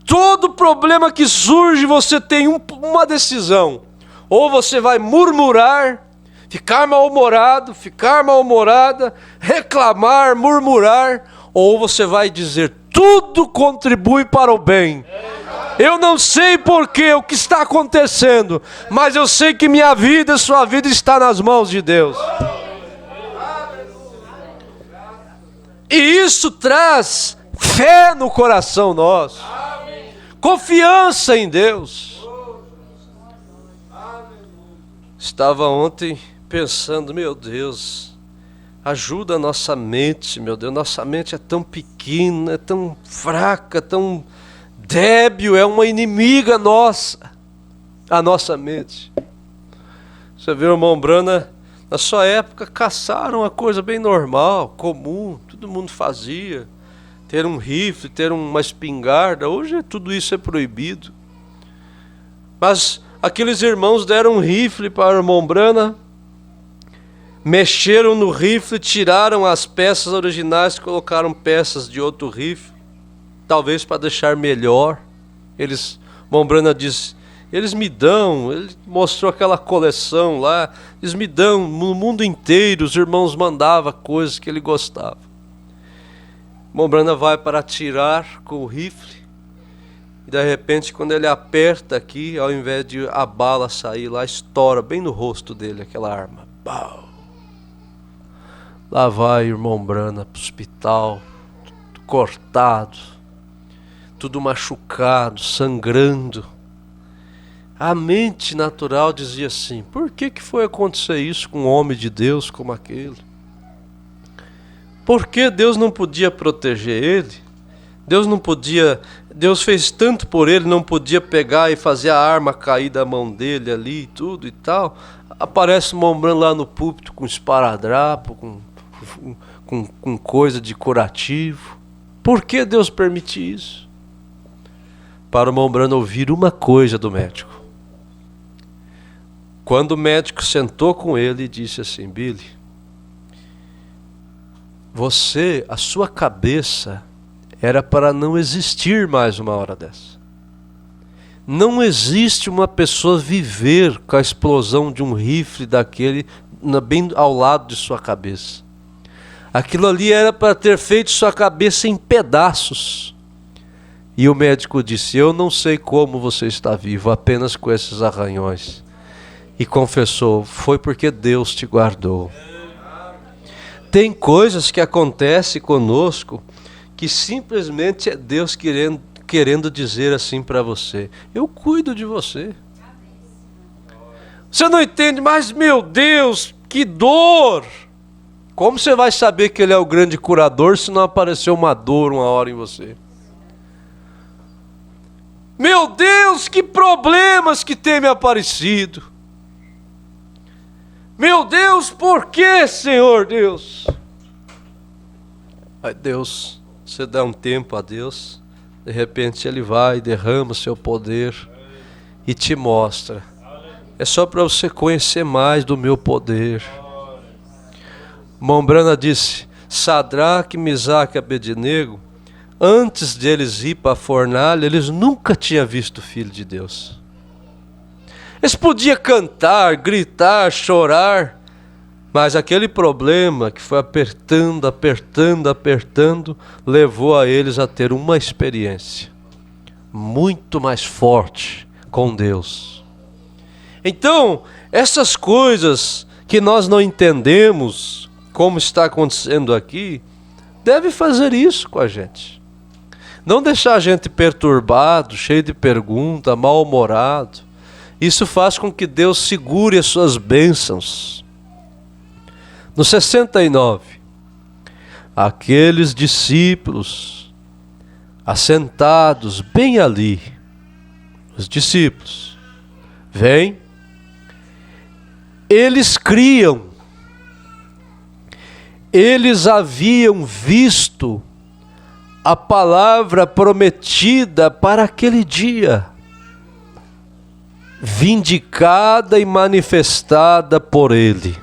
Todo problema que surge, você tem uma decisão. Ou você vai murmurar, ficar mal-humorado, ficar mal-humorada, reclamar, murmurar, ou você vai dizer, tudo contribui para o bem. Eu não sei porquê, o que está acontecendo, mas eu sei que minha vida, sua vida está nas mãos de Deus. E isso traz fé no coração nosso, confiança em Deus. Estava ontem pensando, meu Deus, ajuda a nossa mente, meu Deus, nossa mente é tão pequena, é tão fraca, tão débil, é uma inimiga nossa, a nossa mente. Você viu, irmão Brana, na sua época caçaram uma coisa bem normal, comum, todo mundo fazia, ter um rifle, ter uma espingarda, hoje tudo isso é proibido. Mas aqueles irmãos deram um rifle para o irmão Brana, mexeram no rifle, tiraram as peças originais, colocaram peças de outro rifle, talvez para deixar melhor. Irmão Brana disse, eles me dão, ele mostrou aquela coleção lá, eles me dão, no mundo inteiro os irmãos mandavam coisas que ele gostava. Irmão Brana vai para atirar com o rifle, e de repente quando ele aperta aqui, ao invés de a bala sair lá, estoura bem no rosto dele aquela arma. Bau! Lá vai o irmão Brana para o hospital, tudo cortado, tudo machucado, sangrando. A mente natural dizia assim, por que foi acontecer isso com um homem de Deus como aquele? Por que Deus não podia proteger ele? Deus fez tanto por ele, não podia pegar e fazer a arma cair da mão dele ali e tudo e tal. Aparece o irmão Brana lá no púlpito com esparadrapo, com coisa de curativo. Por que Deus permite isso? Para o irmão Brana ouvir uma coisa do médico. Quando o médico sentou com ele e disse assim, Billy, a sua cabeça era para não existir mais uma hora dessa. Não existe uma pessoa viver com a explosão de um rifle daquele bem ao lado de sua cabeça. Aquilo ali era para ter feito sua cabeça em pedaços. E o médico disse, eu não sei como você está vivo, apenas com esses arranhões. E confessou, foi porque Deus te guardou. Tem coisas que acontecem conosco que simplesmente é Deus querendo dizer assim para você, eu cuido de você. Você não entende, mas meu Deus, que dor! Como você vai saber que Ele é o grande curador se não apareceu uma dor uma hora em você? Meu Deus, que problemas que tem me aparecido! Meu Deus, por que, Senhor Deus? Aí Deus, você dá um tempo a Deus, de repente Ele vai, derrama o seu poder e te mostra. é só para você conhecer mais do meu poder. Mombrana disse: Sadraque, Misaque e Abednego, antes de eles ir para a fornalha, eles nunca tinham visto o Filho de Deus. Eles podiam cantar, gritar, chorar, mas aquele problema que foi apertando, levou a eles a ter uma experiência muito mais forte com Deus. Então, essas coisas que nós não entendemos, como está acontecendo aqui, deve fazer isso com a gente. Não deixar a gente perturbado, cheio de pergunta, mal-humorado. Isso faz com que Deus segure as suas bênçãos. No 69, aqueles discípulos assentados bem ali, os discípulos, vêm, eles criam, eles haviam visto a palavra prometida para aquele dia, vindicada e manifestada por ele.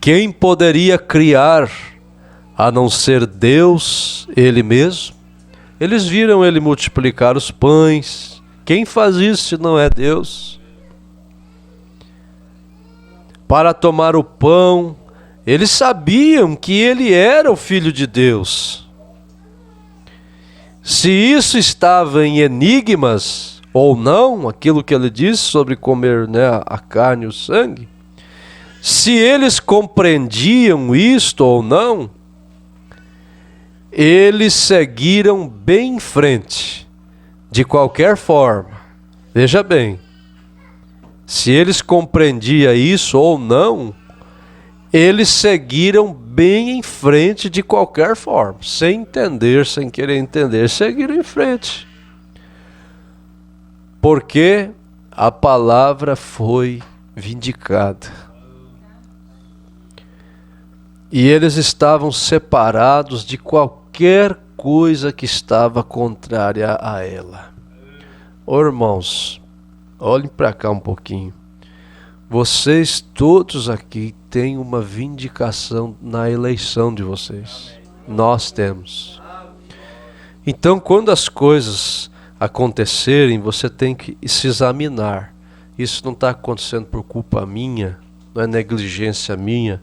Quem poderia criar a não ser Deus, Ele mesmo? Eles viram Ele multiplicar os pães. Quem faz isso se não é Deus? Para tomar o pão, eles sabiam que Ele era o Filho de Deus. Se isso estava em enigmas ou não, aquilo que Ele disse sobre comer, a carne e o sangue, se eles compreendiam isto ou não, eles seguiram bem em frente, de qualquer forma. Veja bem, se eles compreendiam isso ou não, eles seguiram bem em frente de qualquer forma, sem entender, sem querer entender, seguiram em frente. Porque a palavra foi vindicada. E eles estavam separados de qualquer coisa que estava contrária a ela. Ô irmãos, olhem para cá um pouquinho. Vocês todos aqui têm uma vindicação na eleição de vocês. Nós temos. Então, quando as coisas acontecerem, você tem que se examinar. Isso não está acontecendo por culpa minha, não é negligência minha.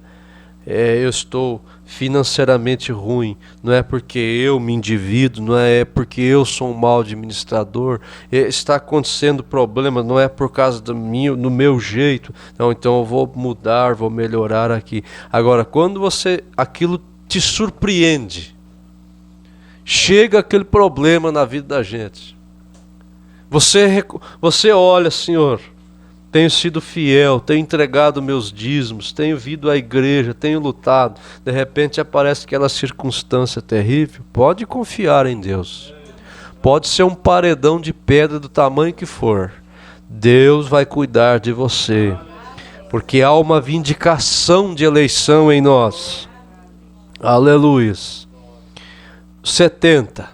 Eu estou financeiramente ruim, não é porque eu me endivido, não é porque eu sou um mau administrador, está acontecendo problema, não é por causa do meu jeito, não, então eu vou mudar, vou melhorar aqui. Agora, quando aquilo te surpreende, chega aquele problema na vida da gente, você olha, Senhor, tenho sido fiel, tenho entregado meus dízimos, tenho vindo à igreja, tenho lutado. De repente aparece aquela circunstância terrível. Pode confiar em Deus. Pode ser um paredão de pedra do tamanho que for. Deus vai cuidar de você. Porque há uma vindicação de eleição em nós. Aleluia. 70.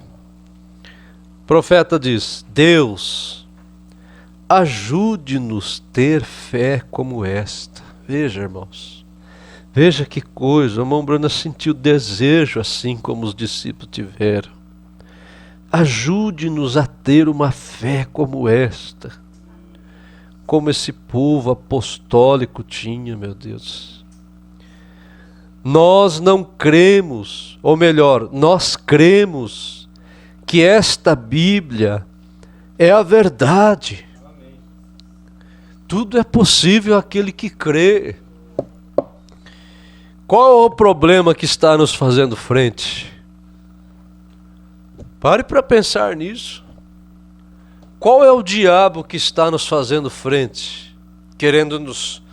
O profeta diz: Deus, ajude-nos ter fé como esta. Veja, irmãos, veja que coisa. A irmã Bruna sentiu desejo assim como os discípulos tiveram. Ajude-nos a ter uma fé como esta, como esse povo apostólico tinha, meu Deus. Nós não cremos, ou melhor, nós cremos que esta Bíblia é a verdade. Tudo é possível àquele que crê. Qual é o problema que está nos fazendo frente? Pare para pensar nisso. Qual é o diabo que está nos fazendo frente, querendo nos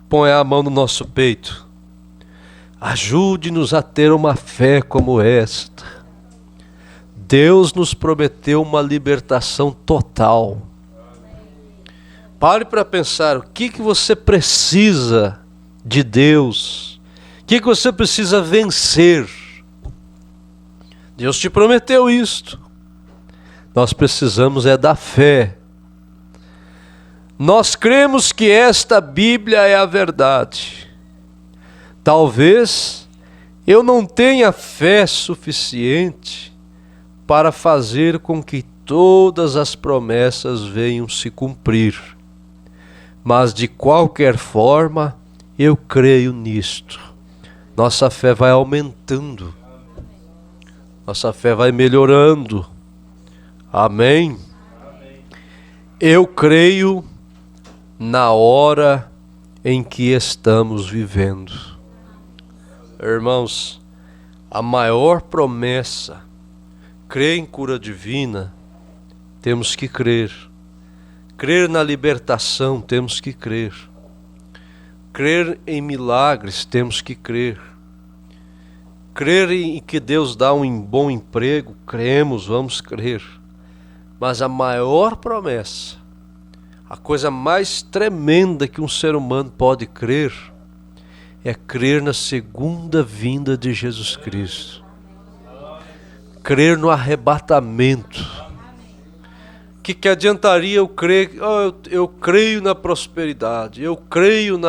pôr a mão no nosso peito? Ajude-nos a ter uma fé como esta. Deus nos prometeu uma libertação total. Pare para pensar, o que você precisa de Deus? O que você precisa vencer? Deus te prometeu isto. Nós precisamos da fé. Nós cremos que esta Bíblia é a verdade. Talvez eu não tenha fé suficiente para fazer com que todas as promessas venham se cumprir. Mas de qualquer forma, eu creio nisto. Nossa fé vai aumentando. Nossa fé vai melhorando. Amém? Eu creio na hora em que estamos vivendo. Irmãos, a maior promessa, crer em cura divina, temos que crer. Crer na libertação, temos que crer. Crer em milagres, temos que crer. Crer em que Deus dá um bom emprego, cremos, vamos crer. Mas a maior promessa, a coisa mais tremenda que um ser humano pode crer, é crer na segunda vinda de Jesus Cristo. Crer no arrebatamento. Que adiantaria eu crer? Eu creio na prosperidade, eu creio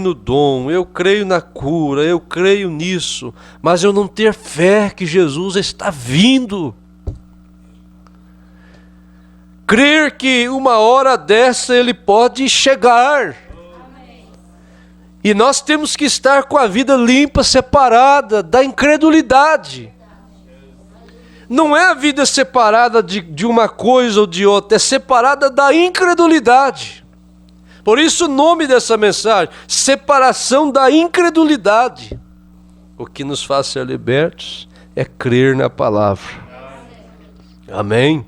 no dom, eu creio na cura, eu creio nisso, mas eu não ter fé que Jesus está vindo. Crer que uma hora dessa ele pode chegar. E nós temos que estar com a vida limpa, separada da incredulidade. Não é a vida separada de uma coisa ou de outra, é separada da incredulidade. Por isso o nome dessa mensagem, separação da incredulidade. O que nos faz ser libertos é crer na palavra. Amém?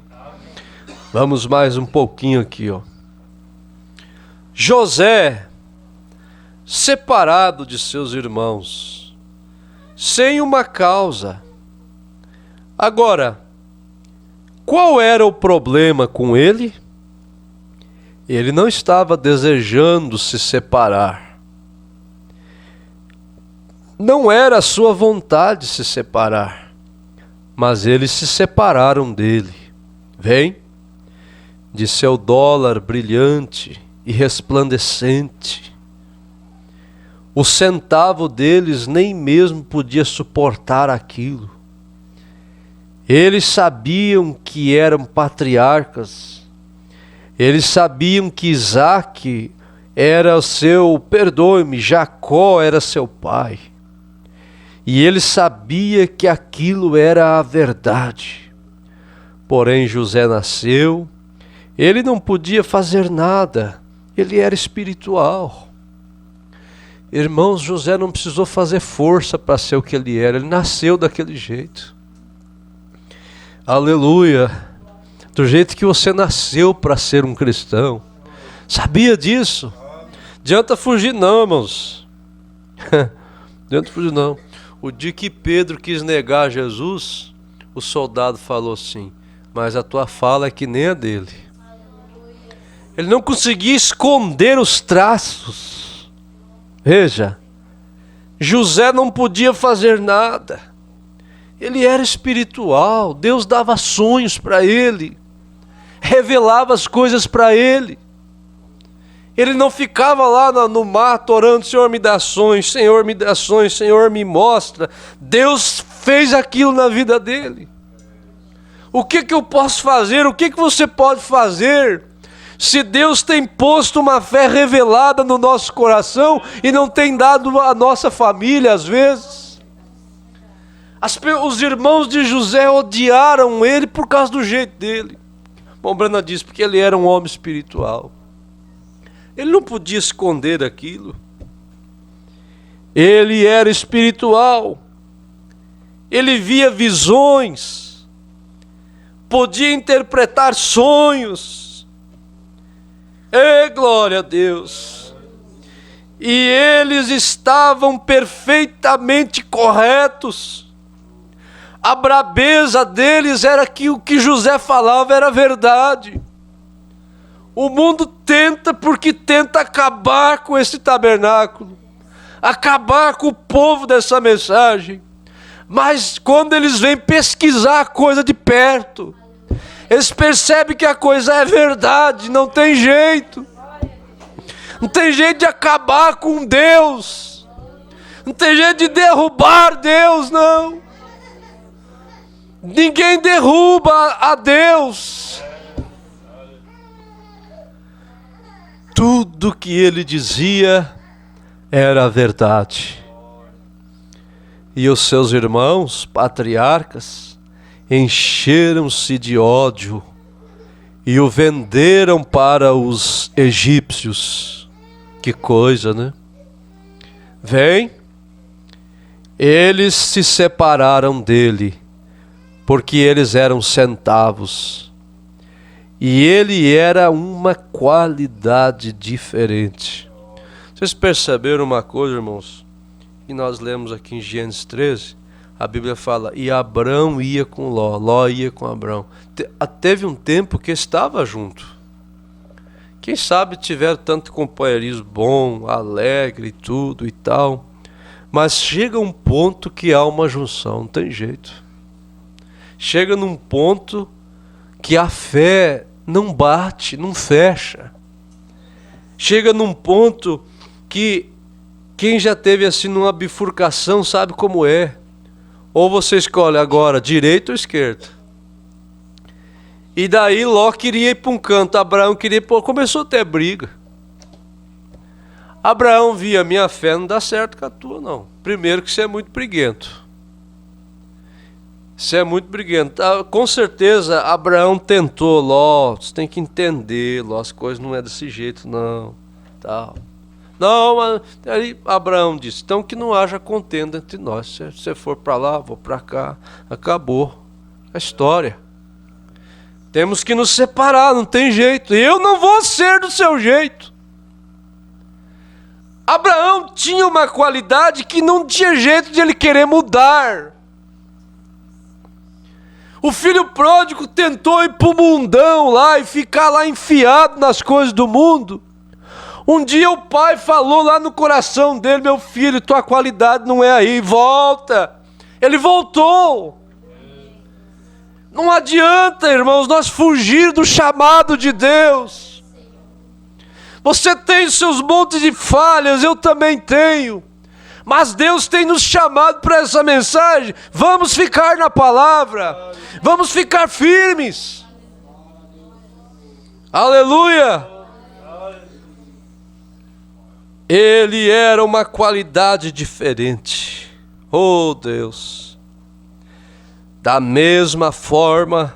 Vamos mais um pouquinho aqui, ó. José, separado de seus irmãos, sem uma causa. Agora, qual era o problema com ele? Ele não estava desejando se separar. Não era a sua vontade se separar, mas eles se separaram dele. Vem, de seu dólar brilhante e resplandecente. O centavo deles nem mesmo podia suportar aquilo. Eles sabiam que eram patriarcas. Eles sabiam que Isaac era o seu, perdoe-me, Jacó era seu pai. E ele sabia que aquilo era a verdade. Porém José nasceu, ele não podia fazer nada, ele era espiritual. Irmãos, José não precisou fazer força para ser o que ele era, ele nasceu daquele jeito. Aleluia, do jeito que você nasceu para ser um cristão. Sabia disso? Adianta fugir não, irmãos. Adianta fugir não. O dia que Pedro quis negar Jesus, o soldado falou assim, mas a tua fala é que nem a dele. Ele não conseguia esconder os traços. Veja, José não podia fazer nada. Ele era espiritual, Deus dava sonhos para ele, revelava as coisas para ele. Ele não ficava lá no mato orando, Senhor me dá sonhos, Senhor me dá sonhos, Senhor me mostra. Deus fez aquilo na vida dele. O que eu posso fazer? O que você pode fazer? Se Deus tem posto uma fé revelada no nosso coração e não tem dado à nossa família às vezes. Os irmãos de José odiaram ele por causa do jeito dele. Bom, Brana diz, porque ele era um homem espiritual. Ele não podia esconder aquilo. Ele era espiritual. Ele via visões. Podia interpretar sonhos. Glória a Deus. E eles estavam perfeitamente corretos. A brabeza deles era que o que José falava era verdade. O mundo tenta porque tenta acabar com esse tabernáculo, acabar com o povo dessa mensagem. Mas quando eles vêm pesquisar a coisa de perto, Eles percebem que a coisa é verdade, não tem jeito. Não tem jeito de acabar com Deus. Não tem jeito de derrubar Deus, não. Ninguém derruba a Deus. Tudo que ele dizia era verdade. E os seus irmãos, patriarcas, encheram-se de ódio e o venderam para os egípcios. Que coisa, né? Vem, eles se separaram dele, porque eles eram centavos. E ele era uma qualidade diferente. Vocês perceberam uma coisa, irmãos? E nós lemos aqui em Gênesis 13, a Bíblia fala, e Abrão ia com Ló, Ló ia com Abrão. Teve um tempo que estava junto. Quem sabe tiveram tanto companheirismo bom, alegre e tudo e tal. Mas chega um ponto que há uma junção, não tem jeito. Chega num ponto que a fé não bate, não fecha. Chega num ponto que quem já teve assim numa bifurcação sabe como é. Ou você escolhe agora direita ou esquerda. E daí Ló queria ir para um canto, Abraão queria ir para outro. Começou a ter briga. Abraão via, minha fé não dá certo com a tua não. Primeiro que você é muito briguento. Você é muito briguento. Com certeza Abraão tentou, Ló, você tem que entender, Ló, as coisas não é desse jeito não. Tal. Não, mas aí Abraão disse, então que não haja contenda entre nós. Se você for para lá, vou para cá. Acabou a história. Temos que nos separar, não tem jeito. Eu não vou ser do seu jeito. Abraão tinha uma qualidade que não tinha jeito de ele querer mudar. O filho pródigo tentou ir para o mundão lá e ficar lá enfiado nas coisas do mundo. Um dia o pai falou lá no coração dele, meu filho, tua qualidade não é aí, volta. Ele voltou. Não adianta, irmãos, nós fugir do chamado de Deus. Você tem seus montes de falhas, eu também tenho. Mas Deus tem nos chamado para essa mensagem. Vamos ficar na palavra. Vamos ficar firmes. Aleluia. Ele era uma qualidade diferente. Oh Deus. Da mesma forma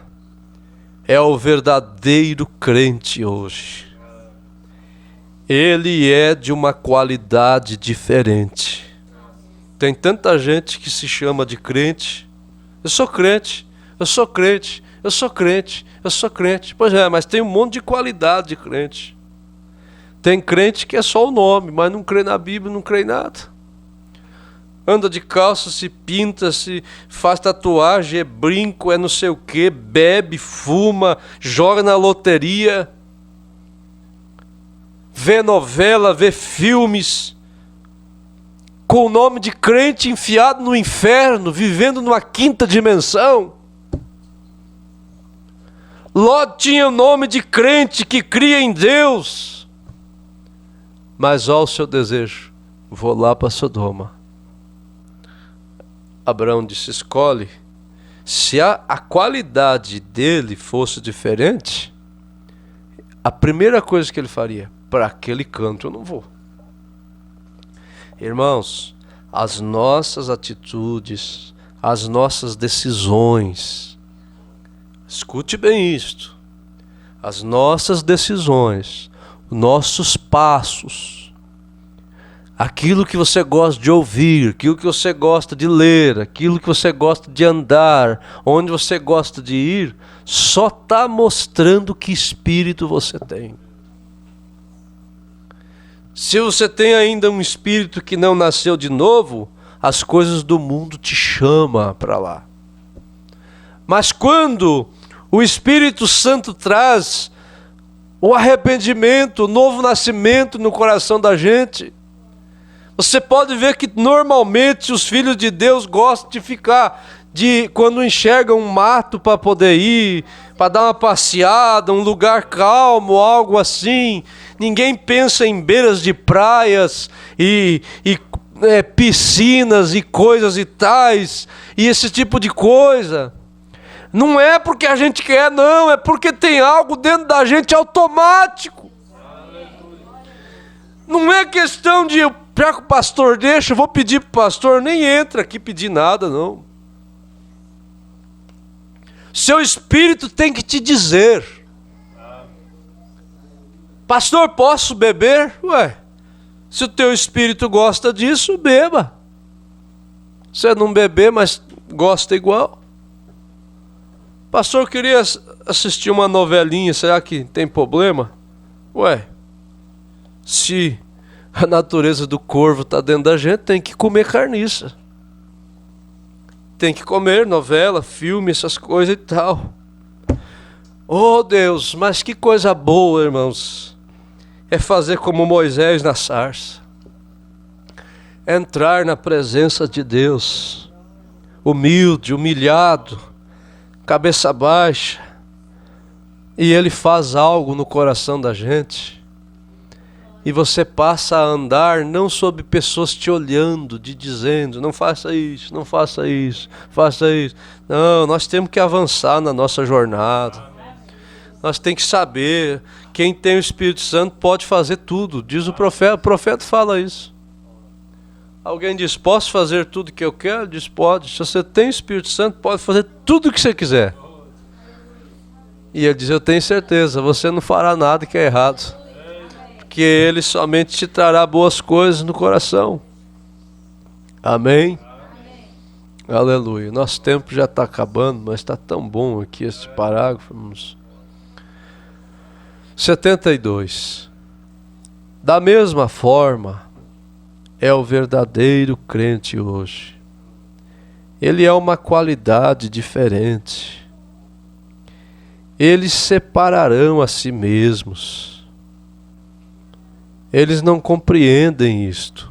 é o verdadeiro crente hoje. Ele é de uma qualidade diferente. Tem tanta gente que se chama de crente. Eu sou crente, eu sou crente, eu sou crente, eu sou crente. Pois é, mas tem um monte de qualidade de crente. Tem crente que é só o nome, mas não crê na Bíblia, não crê em nada. Anda de calça, se pinta, se faz tatuagem, é brinco, é não sei o quê, bebe, fuma, joga na loteria, vê novela, vê filmes, com o nome de crente enfiado no inferno, vivendo numa quinta dimensão. Ló tinha o nome de crente que cria em Deus. Mas olha o seu desejo, vou lá para Sodoma. Abraão disse, escolhe. Se a qualidade dele fosse diferente, a primeira coisa que ele faria, para aquele canto eu não vou. Irmãos, as nossas atitudes, as nossas decisões, escute bem isto, as nossas decisões, nossos passos, aquilo que você gosta de ouvir, aquilo que você gosta de ler, aquilo que você gosta de andar, onde você gosta de ir, só está mostrando que espírito você tem. Se você tem ainda um espírito que não nasceu de novo, as coisas do mundo te chamam para lá. Mas quando o Espírito Santo traz o arrependimento, o novo nascimento no coração da gente, você pode ver que normalmente os filhos de Deus gostam de ficar de quando enxerga um mato para poder ir, para dar uma passeada, um lugar calmo, algo assim. Ninguém pensa em beiras de praias e piscinas e coisas e tais, e esse tipo de coisa. Não é porque a gente quer, não, é porque tem algo dentro da gente automático. Não é questão de, já que o pastor deixa, eu vou pedir para o pastor, nem entra aqui pedir nada, não. Seu espírito tem que te dizer: pastor, posso beber? Ué, se o teu espírito gosta disso, beba. Você não beber, mas gosta igual. Pastor, eu queria assistir uma novelinha, será que tem problema? Ué, se a natureza do corvo está dentro da gente, tem que comer carniça. Tem que comer novela, filme, essas coisas e tal. Oh Deus, mas que coisa boa, irmãos. É fazer como Moisés na sarça. Entrar na presença de Deus. Humilde, humilhado, cabeça baixa. E Ele faz algo no coração da gente. E você passa a andar não sob pessoas te olhando, te dizendo: não faça isso, não faça isso, faça isso. Não, nós temos que avançar na nossa jornada. Nós temos que saber, quem tem o Espírito Santo pode fazer tudo. Diz o profeta fala isso. Alguém diz: posso fazer tudo que eu quero? Diz: pode. Se você tem o Espírito Santo, pode fazer tudo o que você quiser. E ele diz: eu tenho certeza, você não fará nada que é errado. Porque Ele somente te trará boas coisas no coração. Amém? Aleluia. Nosso tempo já está acabando, mas está tão bom aqui este parágrafo. 72. Da mesma forma, é o verdadeiro crente hoje. Ele é uma qualidade diferente. Eles separarão a si mesmos. Eles não compreendem isto.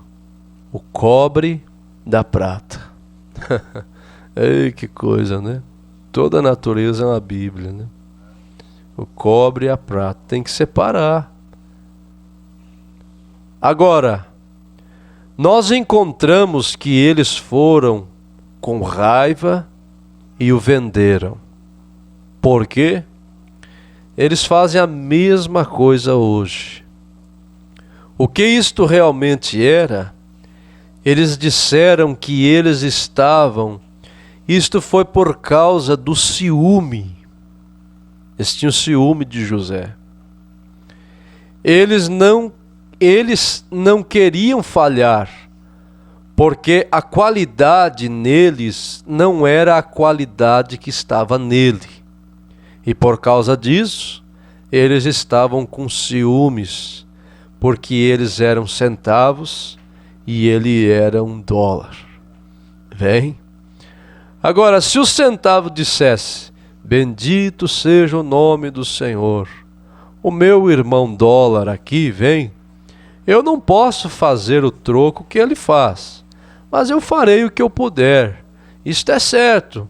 O cobre da prata. Ei, que coisa, né? Toda a natureza é uma Bíblia, né? O cobre e a prata. Tem que separar. Agora, nós encontramos que eles foram com raiva e o venderam. Por quê? Eles fazem a mesma coisa hoje. O que isto realmente era? Eles disseram que eles estavam... Isto foi por causa do ciúme. Eles tinham ciúme de José. Eles não queriam falhar, porque a qualidade neles não era a qualidade que estava nele. E por causa disso, eles estavam com ciúmes, porque eles eram centavos e ele era $1. Vem? Agora, se o centavo dissesse: bendito seja o nome do Senhor, o meu irmão dólar aqui vem, eu não posso fazer o troco que ele faz, mas eu farei o que eu puder. Isto é certo.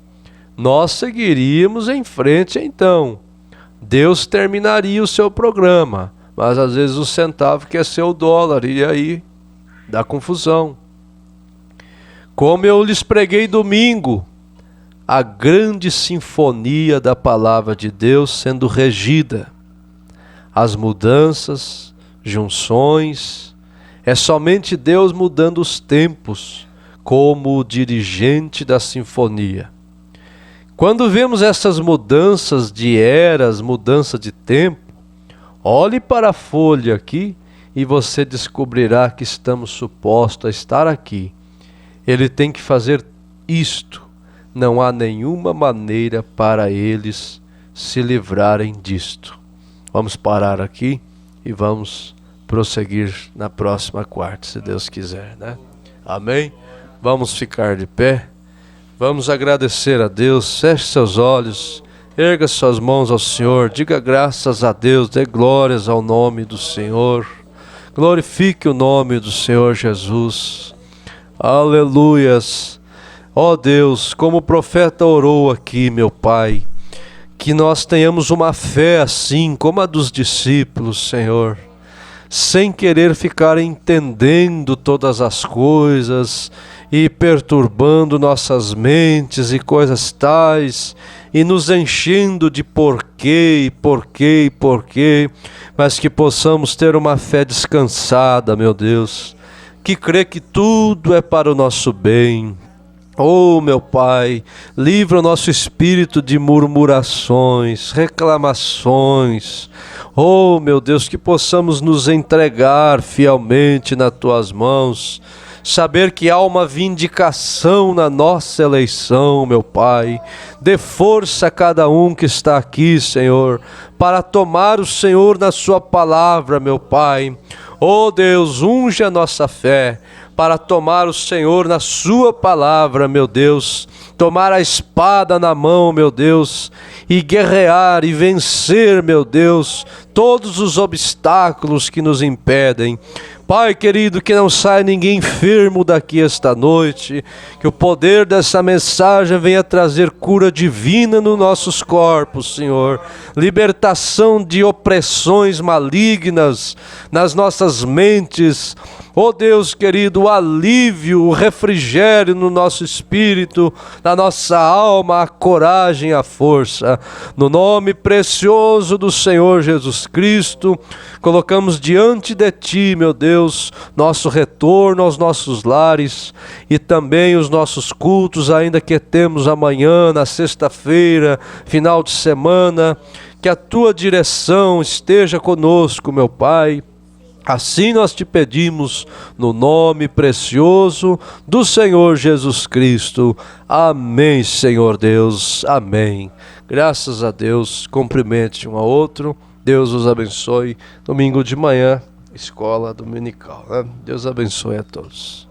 Nós seguiríamos em frente então. Deus terminaria o seu programa, mas às vezes o centavo quer ser o dólar, e aí dá confusão. Como eu lhes preguei domingo, a grande sinfonia da palavra de Deus sendo regida. As mudanças, junções, é somente Deus mudando os tempos, como o dirigente da sinfonia. Quando vemos essas mudanças de eras, mudança de tempo, olhe para a folha aqui e você descobrirá que estamos supostos a estar aqui. Ele tem que fazer isto. Não há nenhuma maneira para eles se livrarem disto. Vamos parar aqui e vamos prosseguir na próxima quarta, se Deus quiser, né? Amém? Vamos ficar de pé. Vamos agradecer a Deus. Feche seus olhos, erga suas mãos ao Senhor, diga graças a Deus, dê glórias ao nome do Senhor. Glorifique o nome do Senhor Jesus. Aleluias. Ó Deus, como o profeta orou aqui, meu Pai, que nós tenhamos uma fé assim como a dos discípulos, Senhor, sem querer ficar entendendo todas as coisas e perturbando nossas mentes e coisas tais, e nos enchendo de porquê, mas que possamos ter uma fé descansada, meu Deus, que crê que tudo é para o nosso bem. Oh, meu Pai, livra o nosso espírito de murmurações, reclamações. Oh, meu Deus, que possamos nos entregar fielmente nas Tuas mãos, saber que há uma vindicação na nossa eleição, meu Pai. Dê força a cada um que está aqui, Senhor, para tomar o Senhor na Sua palavra, meu Pai. Oh, Deus, unge a nossa fé para tomar o Senhor na Sua palavra, meu Deus, tomar a espada na mão, meu Deus, e guerrear e vencer, meu Deus, todos os obstáculos que nos impedem. Pai querido, que não saia ninguém enfermo daqui esta noite, que o poder dessa mensagem venha trazer cura divina nos nossos corpos, Senhor, libertação de opressões malignas nas nossas mentes. Oh Deus querido, o alívio, o refrigério no nosso espírito, na nossa alma, a coragem, a força. No nome precioso do Senhor Jesus Cristo, colocamos diante de Ti, meu Deus, nosso retorno aos nossos lares e também os nossos cultos, ainda que temos amanhã, na sexta-feira, final de semana. Que a Tua direção esteja conosco, meu Pai. Assim nós te pedimos, no nome precioso do Senhor Jesus Cristo. Amém, Senhor Deus. Amém. Graças a Deus. Cumprimente um ao outro. Deus os abençoe. Domingo de manhã, escola dominical, né? Deus abençoe a todos.